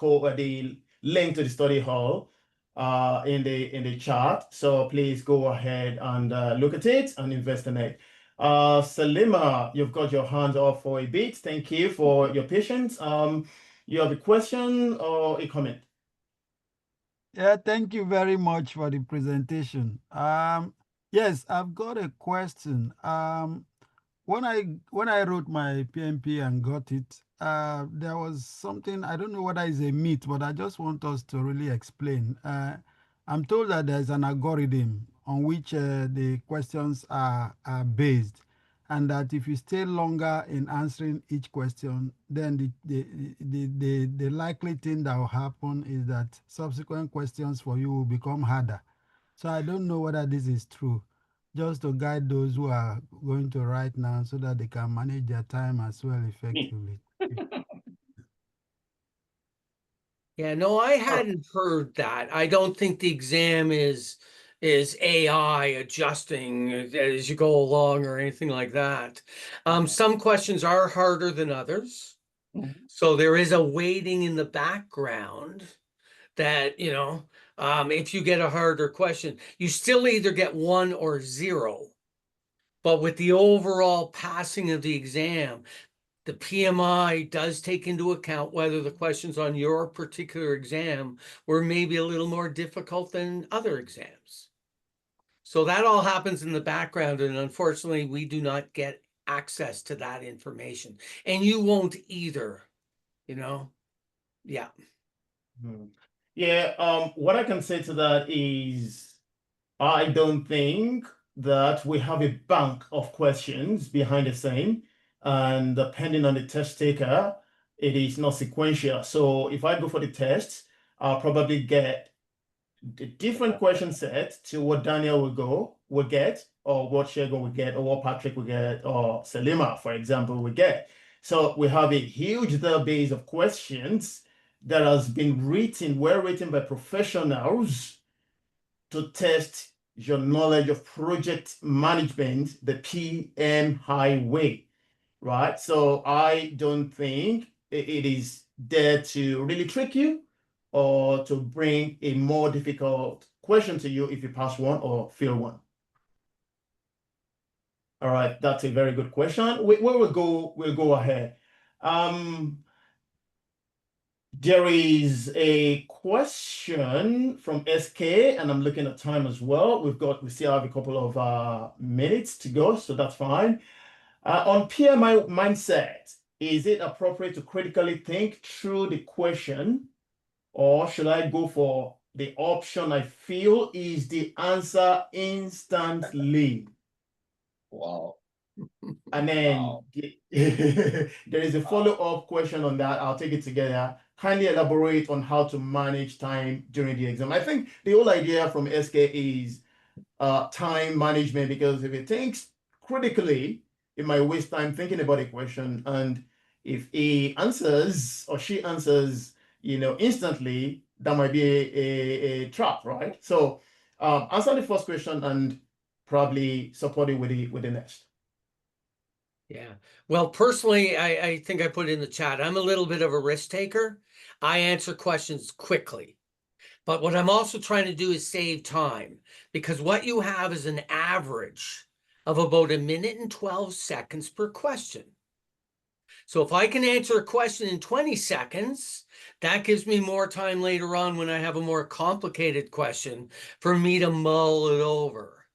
link to the study hall in the chat. So please go ahead and look at it and invest in it. Salima, you've got your hands off for a bit. Thank you for your patience. You have a question or a comment? Yeah, thank you very much for the presentation. Yes, I've got a question. When I wrote my PMP and got it, there was something I don't know whether it's a myth, but I just want us to really explain. I'm told that there's an algorithm on which the questions are based, and that if you stay longer in answering each question, then the likely thing that will happen is that subsequent questions for you will become harder. So I don't know whether this is true, just to guide those who are going to write now so that they can manage their time as well effectively. Yeah, no, I hadn't heard that. I don't think the exam is AI adjusting as you go along or anything like that. Some questions are harder than others. Mhm. So there is a weighting in the background that, if you get a harder question, you still either get 1 or 0. But with the overall passing of the exam, the PMI does take into account whether the questions on your particular exam were maybe a little more difficult than other exams. So that all happens in the background, and unfortunately, we do not get access to that information. And you won't either, Yeah. Yeah, what I can say to that is I don't think that we have a bank of questions behind the scene, and depending on the test taker, it is not sequential. So if I go for the test, I'll probably get a different question set to what Daniel will get, or what Shego will get, or what Patrick will get, or Selima, for example, will get. So we have a huge database of questions that has been well written by professionals to test your knowledge of project management, the PM highway, right? So I don't think it is there to really trick you or to bring a more difficult question to you if you pass one or fail one. All right, that's a very good question. We'll go ahead. There is a question from SK, and I'm looking at time as well. We still have a couple of minutes to go, so that's fine. On PMI mindset, is it appropriate to critically think through the question, or should I go for the option I feel is the answer instantly? Wow. And then there is a follow-up question on that. I'll take it together. Kindly elaborate on how to manage time during the exam. I think the whole idea from SK is time management, because if it thinks critically, it might waste time thinking about a question. And if he answers or she answers, instantly, that might be a trap, right? So answer the first question and probably support it with the next. Yeah. Well, personally, I think I put in the chat, I'm a little bit of a risk taker. I answer questions quickly. But what I'm also trying to do is save time, because what you have is an average of about 1 minute and 12 seconds per question. So if I can answer a question in 20 seconds, that gives me more time later on when I have a more complicated question for me to mull it over.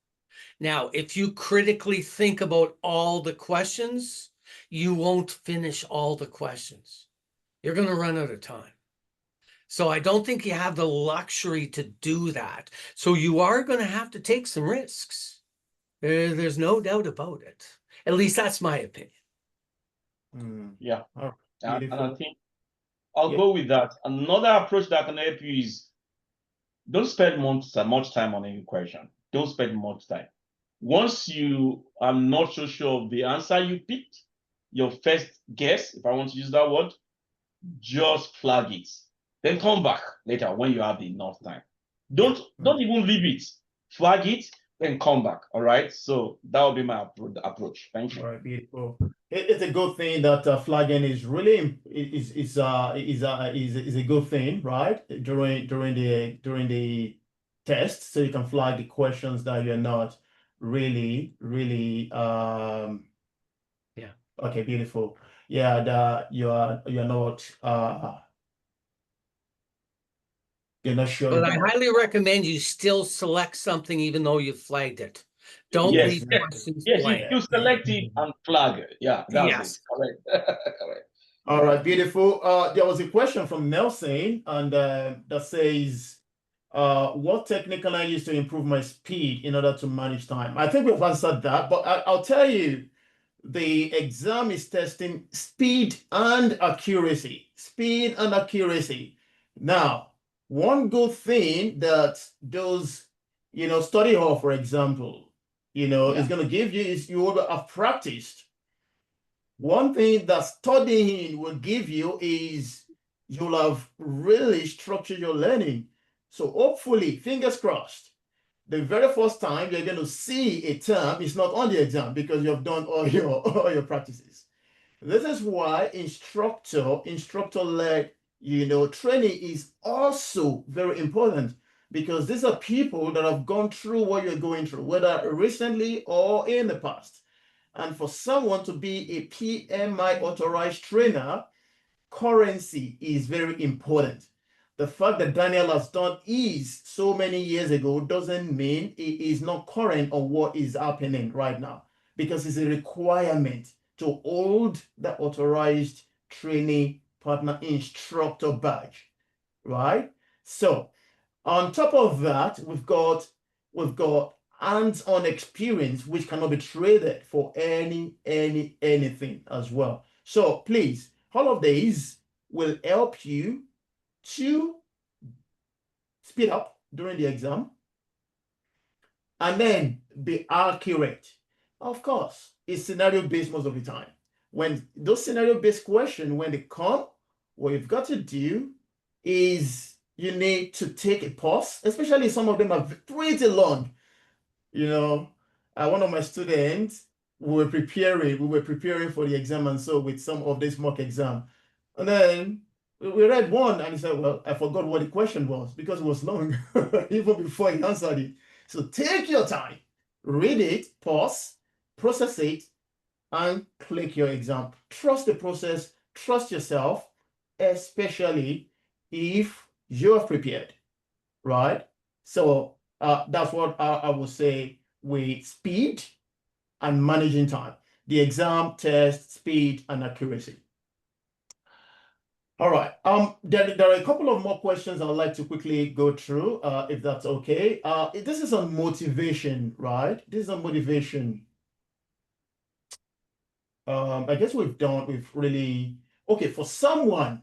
Now, if you critically think about all the questions, you won't finish all the questions. You're going to run out of time. So I don't think you have the luxury to do that. So you are going to have to take some risks. There's no doubt about it. At least that's my opinion. Yeah. Oh, And I beautiful. think I'll Yeah. go with that. Another approach that can help you is don't spend much time on any question. Don't spend much time. Once you are not so sure of the answer you picked, your first guess, if I want to use that word, just flag it. Then come back later when you have enough time. Don't even leave it. Flag it, then come back. All right. So that will be my approach. Thank you. All right, beautiful. It's a good thing that flagging is really is a good thing, right? During the test, so you can flag the questions that you're not really Yeah. Okay, beautiful. Yeah, that you're not you're not sure But I about. highly recommend you still select something even though you flagged it. Don't Yes. leave questions Yes, blank. you select it and flag it. Yeah, that's Yes. it. Correct. Correct. All right, beautiful. There was a question from Nelson, and that says, what technique can I use to improve my speed in order to manage time? I think we've answered that, but I'll tell you, the exam is testing speed and accuracy. Speed and accuracy. Now, one good thing that those, study hall, for example, is going to give you is you will have practiced. One thing that studying will give you is you'll have really structured your learning. So hopefully, fingers crossed, the very first time you're going to see a term is not on the exam because you have done all your practices. This is why instructor-led, training is also very important, because these are people that have gone through what you're going through, whether recently or in the past. And for someone to be a PMI authorized trainer, currency is very important. The fact that Daniel has done is so many years ago doesn't mean it is not current on what is happening right now, because it's a requirement to hold the authorized training partner instructor badge, right? So on top of that, we've got hands-on experience, which cannot be traded for anything as well. So please, all of these will help you to speed up during the exam and then be accurate. Of course, it's scenario-based most of the time. When those scenario-based questions, when they come, what you've got to do is you need to take a pause, especially some of them are pretty long. One of my students, we were preparing for the exam, and so with some of this mock exam, and then we read one, and he said, "Well, I forgot what the question was because it was long, even before he answered it." So take your time, read it, pause, process it, and click your exam. Trust the process, trust yourself, especially if you're prepared, right? So that's what I would say with speed and managing time. the exam, test, speed, and accuracy. All right. There are a couple of more questions I'd like to quickly go through, if that's okay. This is on motivation, right? This is on motivation. I guess we've really, okay, for someone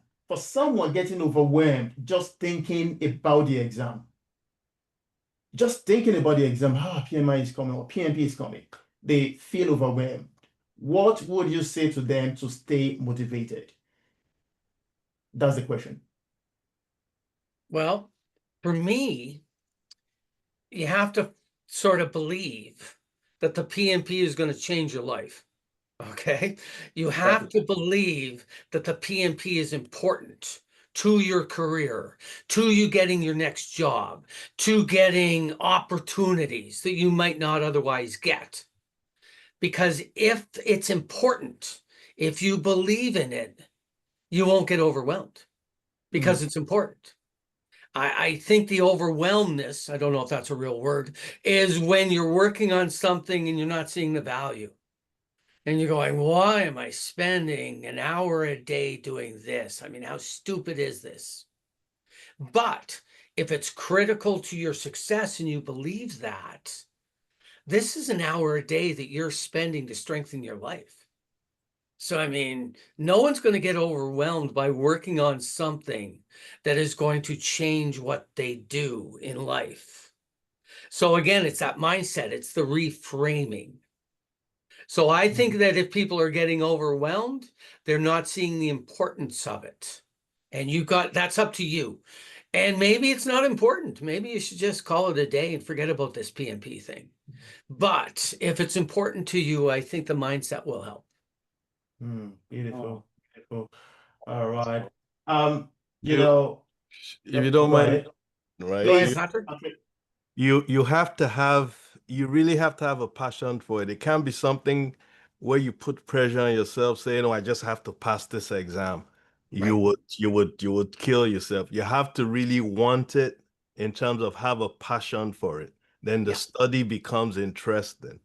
getting overwhelmed just thinking about the exam, PMI is coming or PMP is coming, they feel overwhelmed. What would you say to them to stay motivated? That's the question. Well, for me, you have to sort of believe that the PMP is going to change your life. Okay. You have to believe that the PMP is important to your career, to you getting your next job, to getting opportunities that you might not otherwise get. Because if it's important, if you believe in it, you won't get overwhelmed because it's important. I think the overwhelmness, I don't know if that's a real word, is when you're working on something and you're not seeing the value. And you're going, why am I spending an hour a day doing this? I mean, how stupid is this? But if it's critical to your success and you believe that, this is an hour a day that you're spending to strengthen your life. So, I mean, no one's going to get overwhelmed by working on something that is going to change what they do in life. So again, it's that mindset, it's the reframing. So I think that if people are getting overwhelmed, they're not seeing the importance of it. And that's up to you. And maybe it's not important. Maybe you should just call it a day and forget about this PMP thing. But if it's important to you, I think the mindset will help. Beautiful. Beautiful. All right. You- if you go don't mind, ahead. right? Go ahead, Please, Patrick. Patrick. You really have to have a passion for it. It can't be something where you put pressure on yourself saying, "Oh, I just have to pass this exam." You would kill yourself. You have to really want it in terms of have a passion for it. Then the Yeah. study becomes interesting.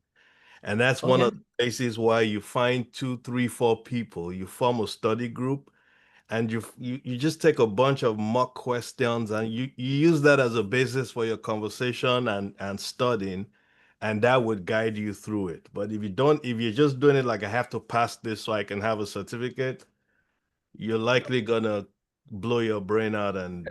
And that's one of the places why you find 2, 3, 4 people, you form a study group, and you just take a bunch of mock questions and you use that as a basis for your conversation and studying, and that would guide you through it. But if you're just doing it like I have to pass this so I can have a certificate, you're likely gonna blow your brain out and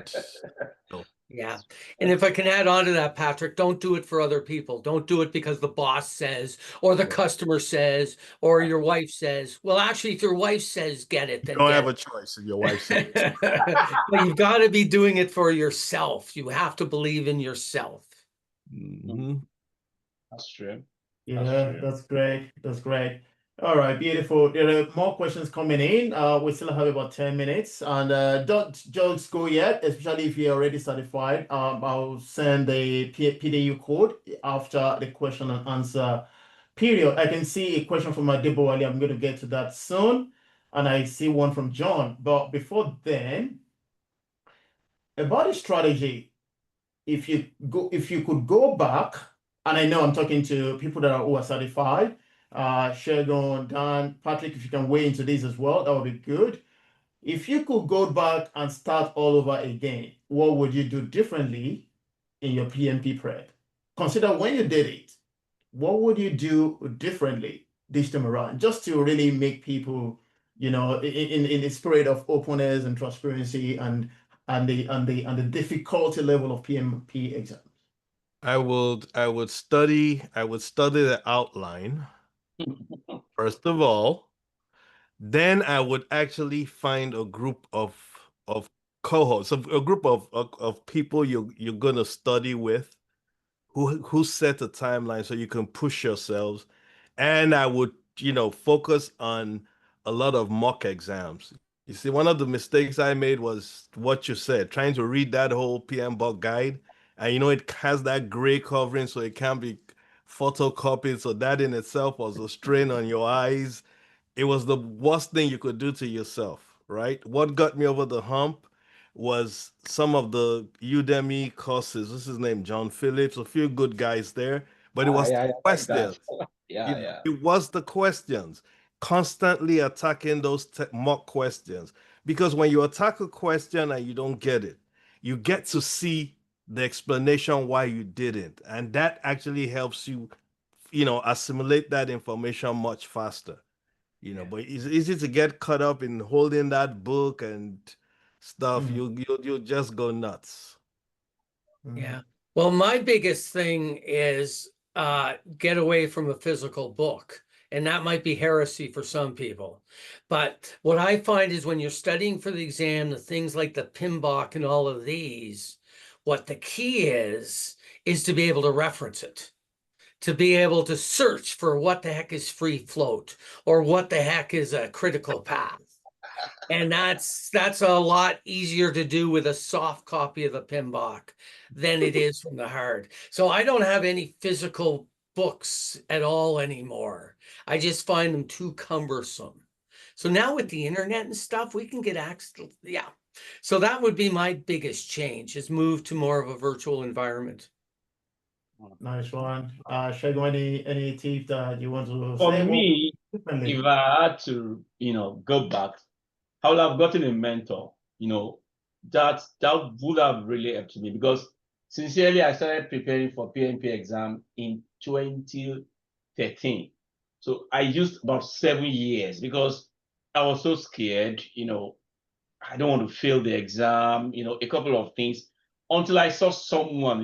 Yeah. And if I can add on to that, Patrick, don't do it for other people. Don't do it because the boss says, or the customer says, or your wife says. Well, actually, if your wife says get it, you then don't get have it. a choice if your wife says it. But you've got to be doing it for yourself. You have to believe in yourself. Mhm. That's true. Yeah, true. that's great. That's great. All right, beautiful. There are more questions coming in. We still have about 10 minutes, and don't just go yet, especially if you're already certified. I'll send the PDU code after the question and answer period. I can see a question from Adebo Ali. I'm going to get to that soon, and I see one from John. But before then, about the strategy, if you could go back, and I know I'm talking to people who are certified, Sheldon, Dan, Patrick, if you can weigh into this as well, that would be good. If you could go back and start all over again, what would you do differently in your PMP prep? Consider when you did it, what would you do differently this time around, just to really make people, in the spirit of openness and transparency and the difficulty level of PMP exams. I would study the outline first of all. Then I would actually find a group of cohorts, a group of people you're gonna study with, who set a timeline so you can push yourselves. And I would, focus on a lot of mock exams. You see, one of the mistakes I made was what you said, trying to read that whole PM Bug guide. And it has that gray covering, so it can't be photocopied. So that in itself was a strain on your eyes. It was the worst thing you could do to yourself, right? What got me over the hump was some of the Udemy courses. This is named John Phillips, a few good guys there. but it was I the like that. questions. Yeah, yeah. It was the questions, constantly attacking those mock questions. Because when you attack a question and you don't get it, you get to see the explanation why you didn't. And that actually helps you, assimilate that information much faster. But it's easy to get caught up in holding that book and stuff. You'll just go nuts. Yeah. Well, my biggest thing is get away from a physical book. And that might be heresy for some people. But what I find is when you're studying for the exam, the things like the PMBOK and all of these, what the key is to be able to reference it, to be able to search for what the heck is free float or what the heck is a critical path. And that's a lot easier to do with a soft copy of the PMBOK than it is from the hard. So I don't have any physical books at all anymore. I just find them too cumbersome. So now with the internet and stuff, we can get access. Yeah. So that would be my biggest change, is move to more of a virtual environment. Nice one. Shagun, any tip that you want to For say? me, Differently. if I had to, go back, I would have gotten a mentor, that would have really helped me, because sincerely, I started preparing for PMP exam in 2013. So I used about 7 years because I was so scared, I don't want to fail the exam, a couple of things, until I saw someone,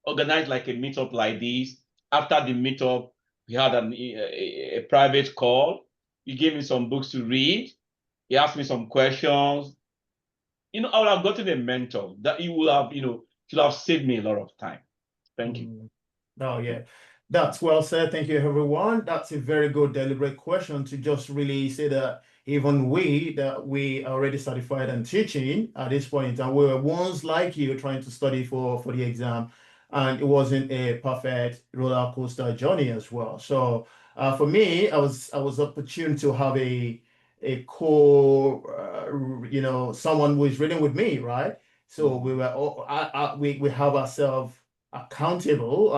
organize like a meetup like this. After the meetup, we had a private call. He gave me some books to read. He asked me some questions. I would have gotten a mentor that he would have, should have saved me a lot of time. Thank you. Oh, yeah. That's well said. Thank you, everyone. That's a very good, deliberate question to just really say that even that we are already certified and teaching at this point, and we were once like you trying to study for the exam, and it wasn't a perfect roller coaster journey as well. So for me, I was opportune to have a someone who is reading with me, right? So we were all, we have ourselves accountable.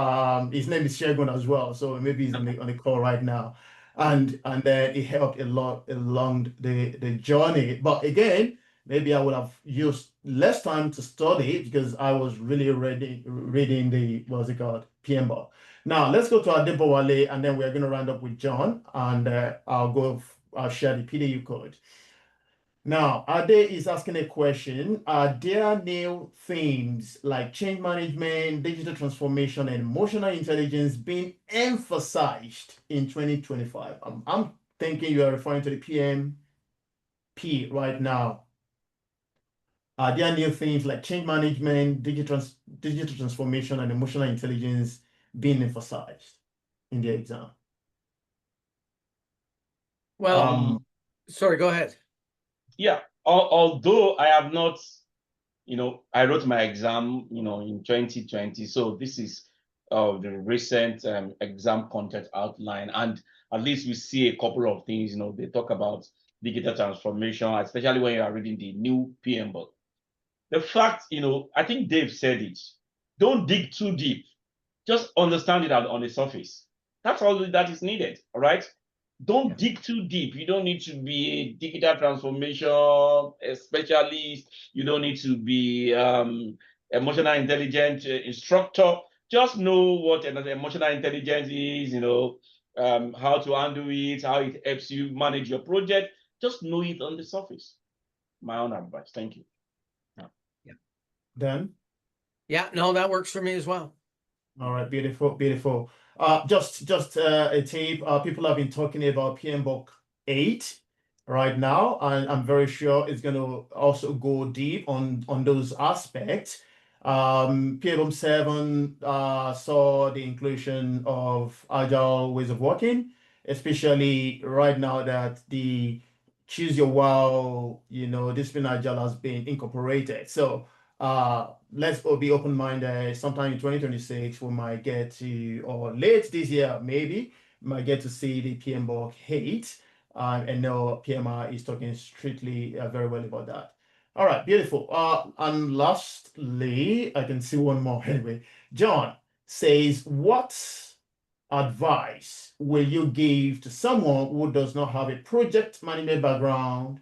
His name is Shagun as well, so maybe he's on the call right now, and then it helped a lot along the journey. But again, maybe I would have used less time to study because I was really reading the what's it called, PMBOK. Now let's go to Adebowale, and then we're going to round up with John, and I'll share the PDU code. Now, Ade is asking a question. Are there new themes like change management, digital transformation, and emotional intelligence being emphasized in 2025? I'm thinking you are referring to the PMP right now. Are there new themes like change management, digital transformation, and emotional intelligence being emphasized in the exam? Well, sorry, go ahead. Yeah, although I have not, I wrote my exam, in 2020. So this is the recent exam content outline. And at least we see a couple of things, they talk about digital transformation, especially when you are reading the new PM book. The fact, I think Dave said it, don't dig too deep. Just understand it on the surface. That's all that is needed, all right? Don't dig too deep. You don't need to be a digital transformation specialist. You don't need to be emotional intelligence instructor. Just know what emotional intelligence is, how to handle it, how it helps you manage your project. Just know it on the surface. My own advice. Thank you. Yeah. Dan? Yeah, no, that works for me as well. All right, beautiful, beautiful. Just a tip. People have been talking about PMBOK 8 right now, and I'm very sure it's going to also go deep on those aspects. PMBOK 7 saw the inclusion of agile ways of working, especially right now that the choose your wow, discipline agile has been incorporated. So let's be open-minded. Sometime in 2026, we might get to, or late this year, maybe, might get to see the PMBOK 8. And no, PMI is talking strictly very well about that. All right, beautiful. And lastly, I can see one more anyway. John says, what advice will you give to someone who does not have a project management background,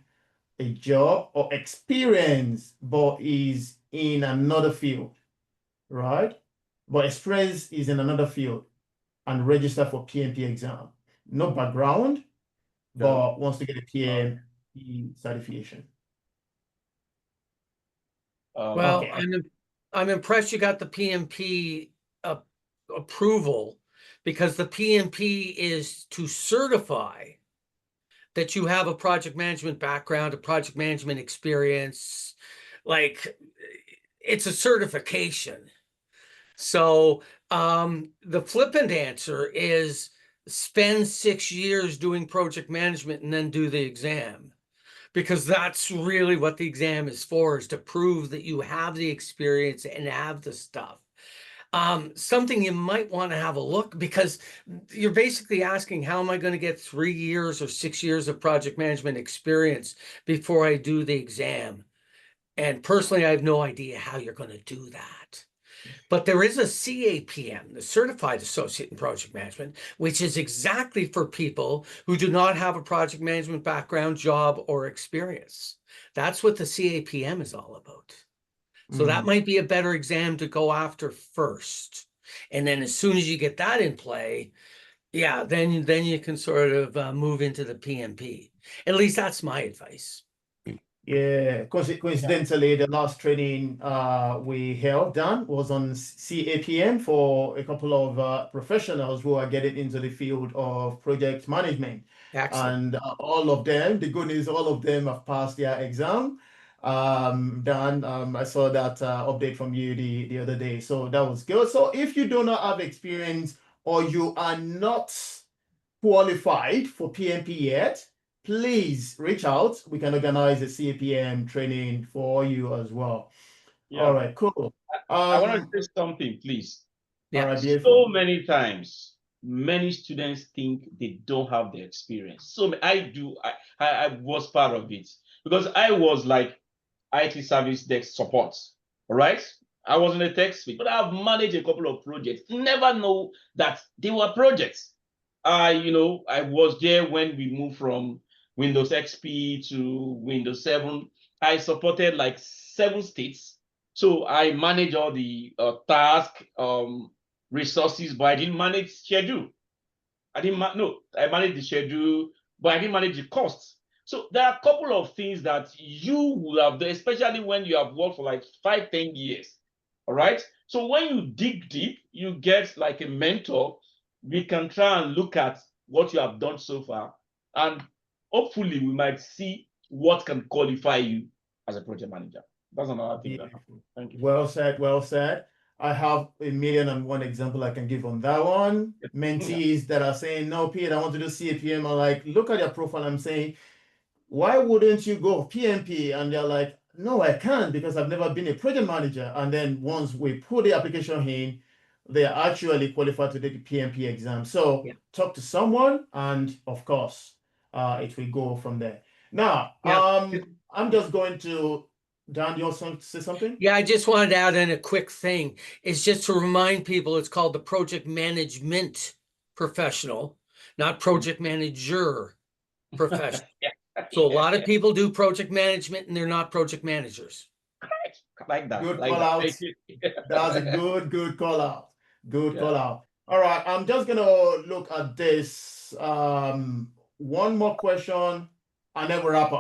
a job, or experience, but is in another field, right? But experience is in another field and register for PMP exam. No background, but wants to get a PMP certification. Well, Okay. I'm impressed you got the PMP approval, because the PMP is to certify that you have a project management background, a project management experience. Like, it's a certification. So the flippant answer is spend 6 years doing project management and then do the exam, because that's really what the exam is for, is to prove that you have the experience and have the stuff. Something you might want to have a look, because you're basically asking, how am I going to get 3 years or 6 years of project management experience before I do the exam? And personally, I have no idea how you're going to do that. But there is a CAPM, the Certified Associate in Project Management, which is exactly for people who do not have a project management background, job, or experience. That's what the CAPM is all about. So that might be a better exam to go after first. And then as soon as you get that in play, yeah, then you can sort of move into the PMP. At least that's my advice. Yeah, coincidentally, the last training we held, Dan, was on CAPM for a couple of professionals who are getting into the field of project management. Excellent. And all of them, the good news, all of them have passed their exam. Dan, I saw that update from you the other day, so that was good. So if you do not have experience or you are not qualified for PMP yet, please reach out. We can organize a CAPM training for you as well. Yeah. All right, cool. I want to say something, please. All right, So beautiful. many times, many students think they don't have the experience. So I was part of it, because I was like IT service desk support, all right? I was in a tech suite, but I've managed a couple of projects. Never know that they were projects. I was there when we moved from Windows XP to Windows 7. I supported like 7 states. So I manage all the task, resources, but I didn't manage schedule. I managed the schedule, but I didn't manage the costs. So there are a couple of things that you will have done, especially when you have worked for like 5-10 years. All right. So when you dig deep, you get like a mentor. We can try and look at what you have done so far, and hopefully we might see what can qualify you as a project manager. That's another thing. Thank you. Well said, well said. I have 1,000,001 example I can give on that one. Mentees that are saying, no, Pete, I want to do CAPM. I'm like, look at your profile. I'm saying, why wouldn't you go PMP? And they're like, no, I can't, because I've never been a project manager. And then once we put the application in, they are actually qualified to take the PMP exam. So talk to someone, and of course, it will go from there. Now, I'm just going to, Dan, you want to say something? Yeah, I just wanted to add in a quick thing. It's just to remind people, it's called the project management professional, not project manager professional. So a lot of people do project management and they're not project managers. Like that. Good like call that. out. That's a good call out. Good call out. All right, I'm just gonna look at this. One more question, and then we'll wrap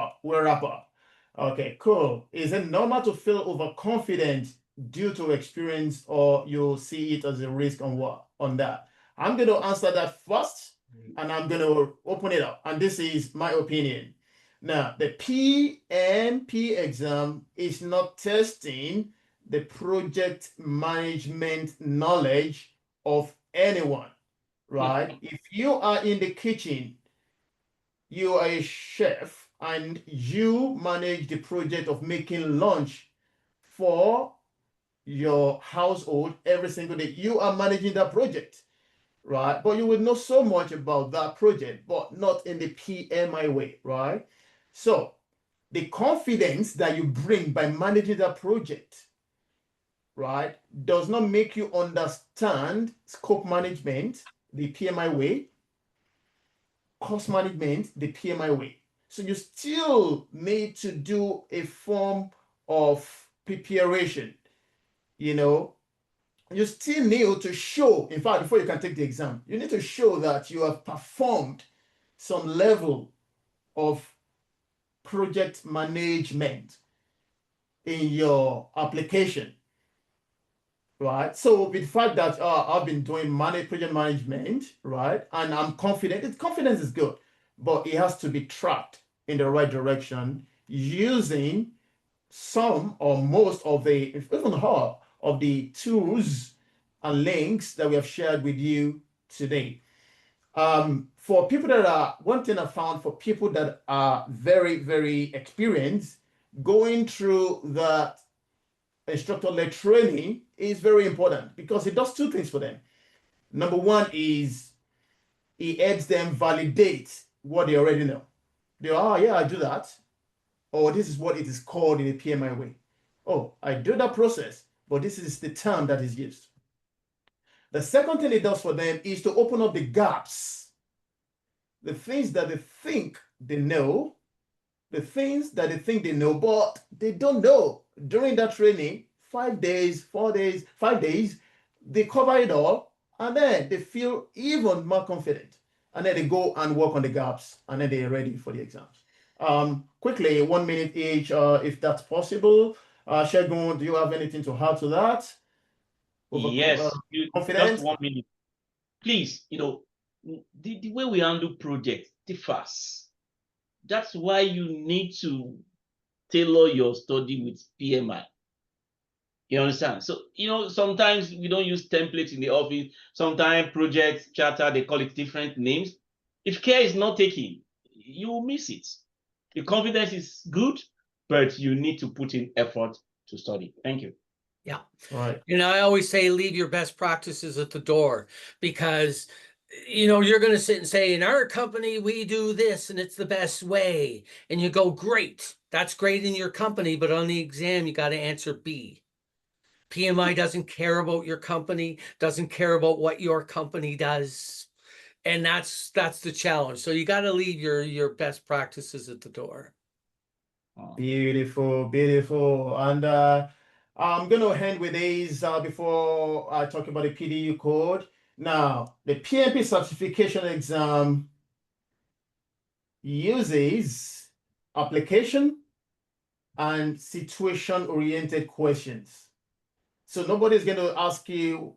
up. Okay, cool. Is it normal to feel overconfident due to experience, or you see it as a risk on that? I'm gonna answer that first, and I'm gonna open it up. And this is my opinion. Now, the PMP exam is not testing the project management knowledge of anyone, right? If you are in the kitchen, you are a chef, and you manage the project of making lunch for your household every single day, you are managing that project, right? But you will know so much about that project, but not in the PMI way, right? So the confidence that you bring by managing that project, right, does not make you understand scope management, the PMI way, cost management the PMI way. So you still need to do a form of preparation. You still need to show, in fact, before you can take the exam, you need to show that you have performed some level of project management in your application, right? So with the fact that I've been doing project management, right, and I'm confident, confidence is good, but it has to be tracked in the right direction using some or most of the, if even all of the tools and links that we have shared with you today. For people that are, one thing I found for people that are very, very experienced, going through the instructor-led training is very important because it does two things for them. Number one is it helps them validate what they already know. Oh yeah, I do that. Or this is what it is called in a PMI way. Oh, I do that process, but this is the term that is used. The second thing it does for them is to open up the gaps, the things that they think they know, the things that they think they know, but they don't know. During that training, 5 days, 4 days, 5 days, they cover it all, and then they feel even more confident. And then they go and work on the gaps, and then they're ready for the exams. Quickly, 1 minute each, if that's possible. Shegun, do you have anything to add to that? Yes, just Confidence? 1 minute. Please, the way we handle projects differs. That's why you need to tailor your study with PMI. You understand? So, sometimes we don't use templates in the office. Sometimes projects, charter, they call it different names. If care is not taken, you will miss it. The confidence is good, but you need to put in effort to study. Thank you. Yeah. Right. I always say leave your best practices at the door because, you're going to sit and say, in our company, we do this and it's the best way. And you go, great. That's great in your company. But on the exam, you got to answer B. PMI doesn't care about your company, doesn't care about what your company does. And that's the challenge. So you got to leave your best practices at the door. Beautiful, beautiful. And I'm going to end with these before I talk about the PDU code. Now, the PMP certification exam uses application and situation-oriented questions. So nobody's going to ask you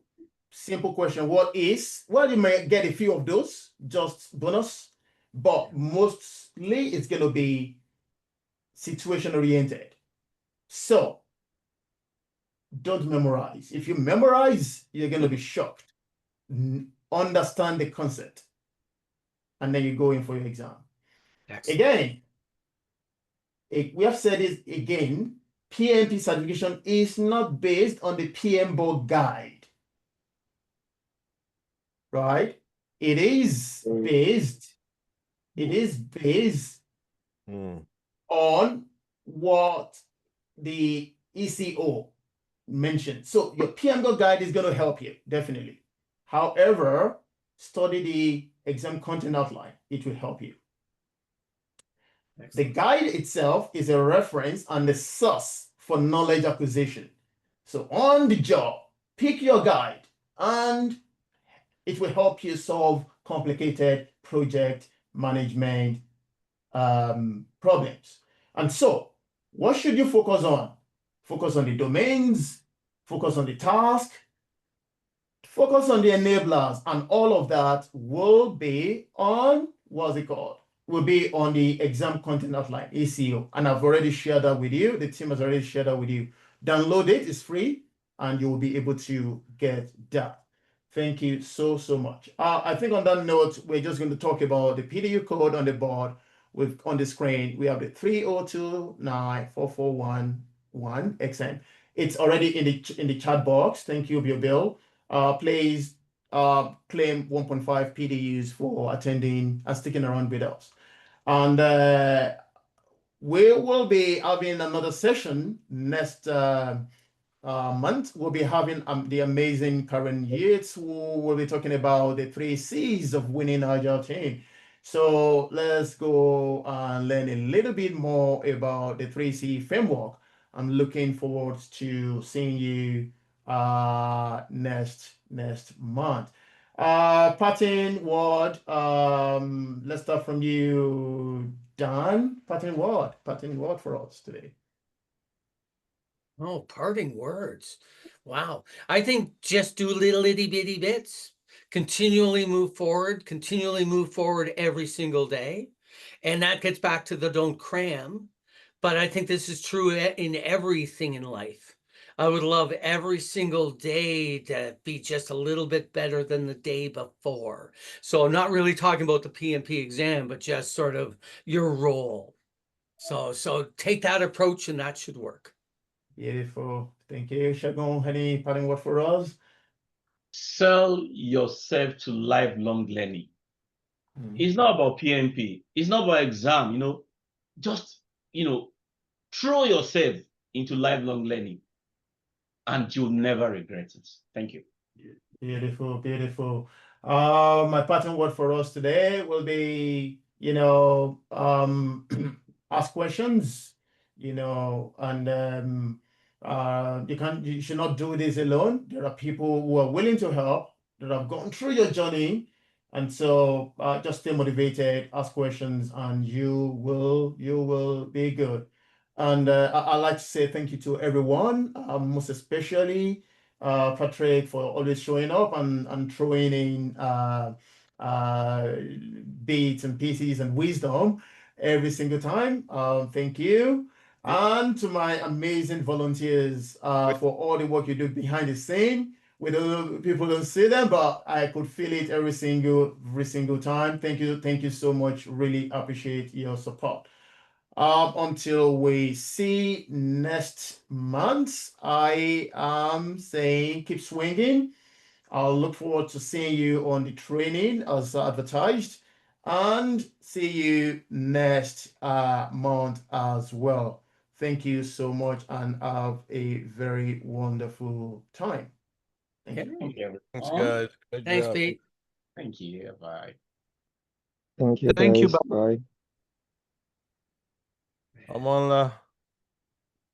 simple question, what is? Well, you may get a few of those, just bonus, but mostly it's going to be situation-oriented. So don't memorize. If you memorize, you're going to be shocked. Understand the concept, and then you go in for your exam. Excellent. Again, we have said it again, PMP certification is not based on the PMBOK guide, right? It is based on what the ECO mentioned. So your PMBOK guide is going to help you, definitely. However, study the exam content outline. It will help you. The guide itself is a reference and a source for knowledge acquisition. So on the job, pick your guide and it will help you solve complicated project management problems. And so what should you focus on? Focus on the domains, focus on the task, focus on the enablers, and all of that will be on, what's it called? Will be on the exam content outline, ECO. And I've already shared that with you. The team has already shared that with you. Download it, it's free, and you will be able to get that. Thank you so, so much. I think on that note, we're just going to talk about the PDU code on the board. On the screen, we have the 3029441-1XN. It's already in the chat box. Thank you, Bill. Please claim 1.5 PDUs for attending and sticking around with us. And we will be having another session next month, we'll be having the amazing Karen Yates, who will be talking about the 3 C's of winning agile team. So let's go and learn a little bit more about the 3C framework. I'm looking forward to seeing you next month. Parting word, let's start from you, Dan. Parting word for us today. Oh, parting words. Wow. I think just do little itty bitty bits, continually move forward every single day. And that gets back to the don't cram. But I think this is true in everything in life. I would love every single day to be just a little bit better than the day before. So I'm not really talking about the PMP exam, but just sort of your role. So take that approach and that should work. Beautiful. Thank you. Shagun, any parting word for us? Sell yourself to lifelong learning. It's not about PMP. It's not about exam, just, throw yourself into lifelong learning and you'll never regret it. Thank you. Beautiful, beautiful. My parting word for us today will be, ask questions, and you should not do this alone. There are people who are willing to help, that have gone through your journey. And so just stay motivated, ask questions, and you will be good. And I'd like to say thank you to everyone, most especially Patrick, for always showing up and throwing in bits and pieces and wisdom every single time. Thank you. And to my amazing volunteers for all the work you do behind the scene. People don't see them, but I could feel it every single time. Thank you so much. Really appreciate your support. Until we see next month, I am saying keep swinging. I'll look forward to seeing you on the training as advertised, and see you next month as well. Thank you so much and have a very wonderful time. Thank you. Thank you, Thanks, everyone. guys. Good Thanks, job. Pete. Thank you. Bye. Thank you, Thank you. guys. Bye. I'm on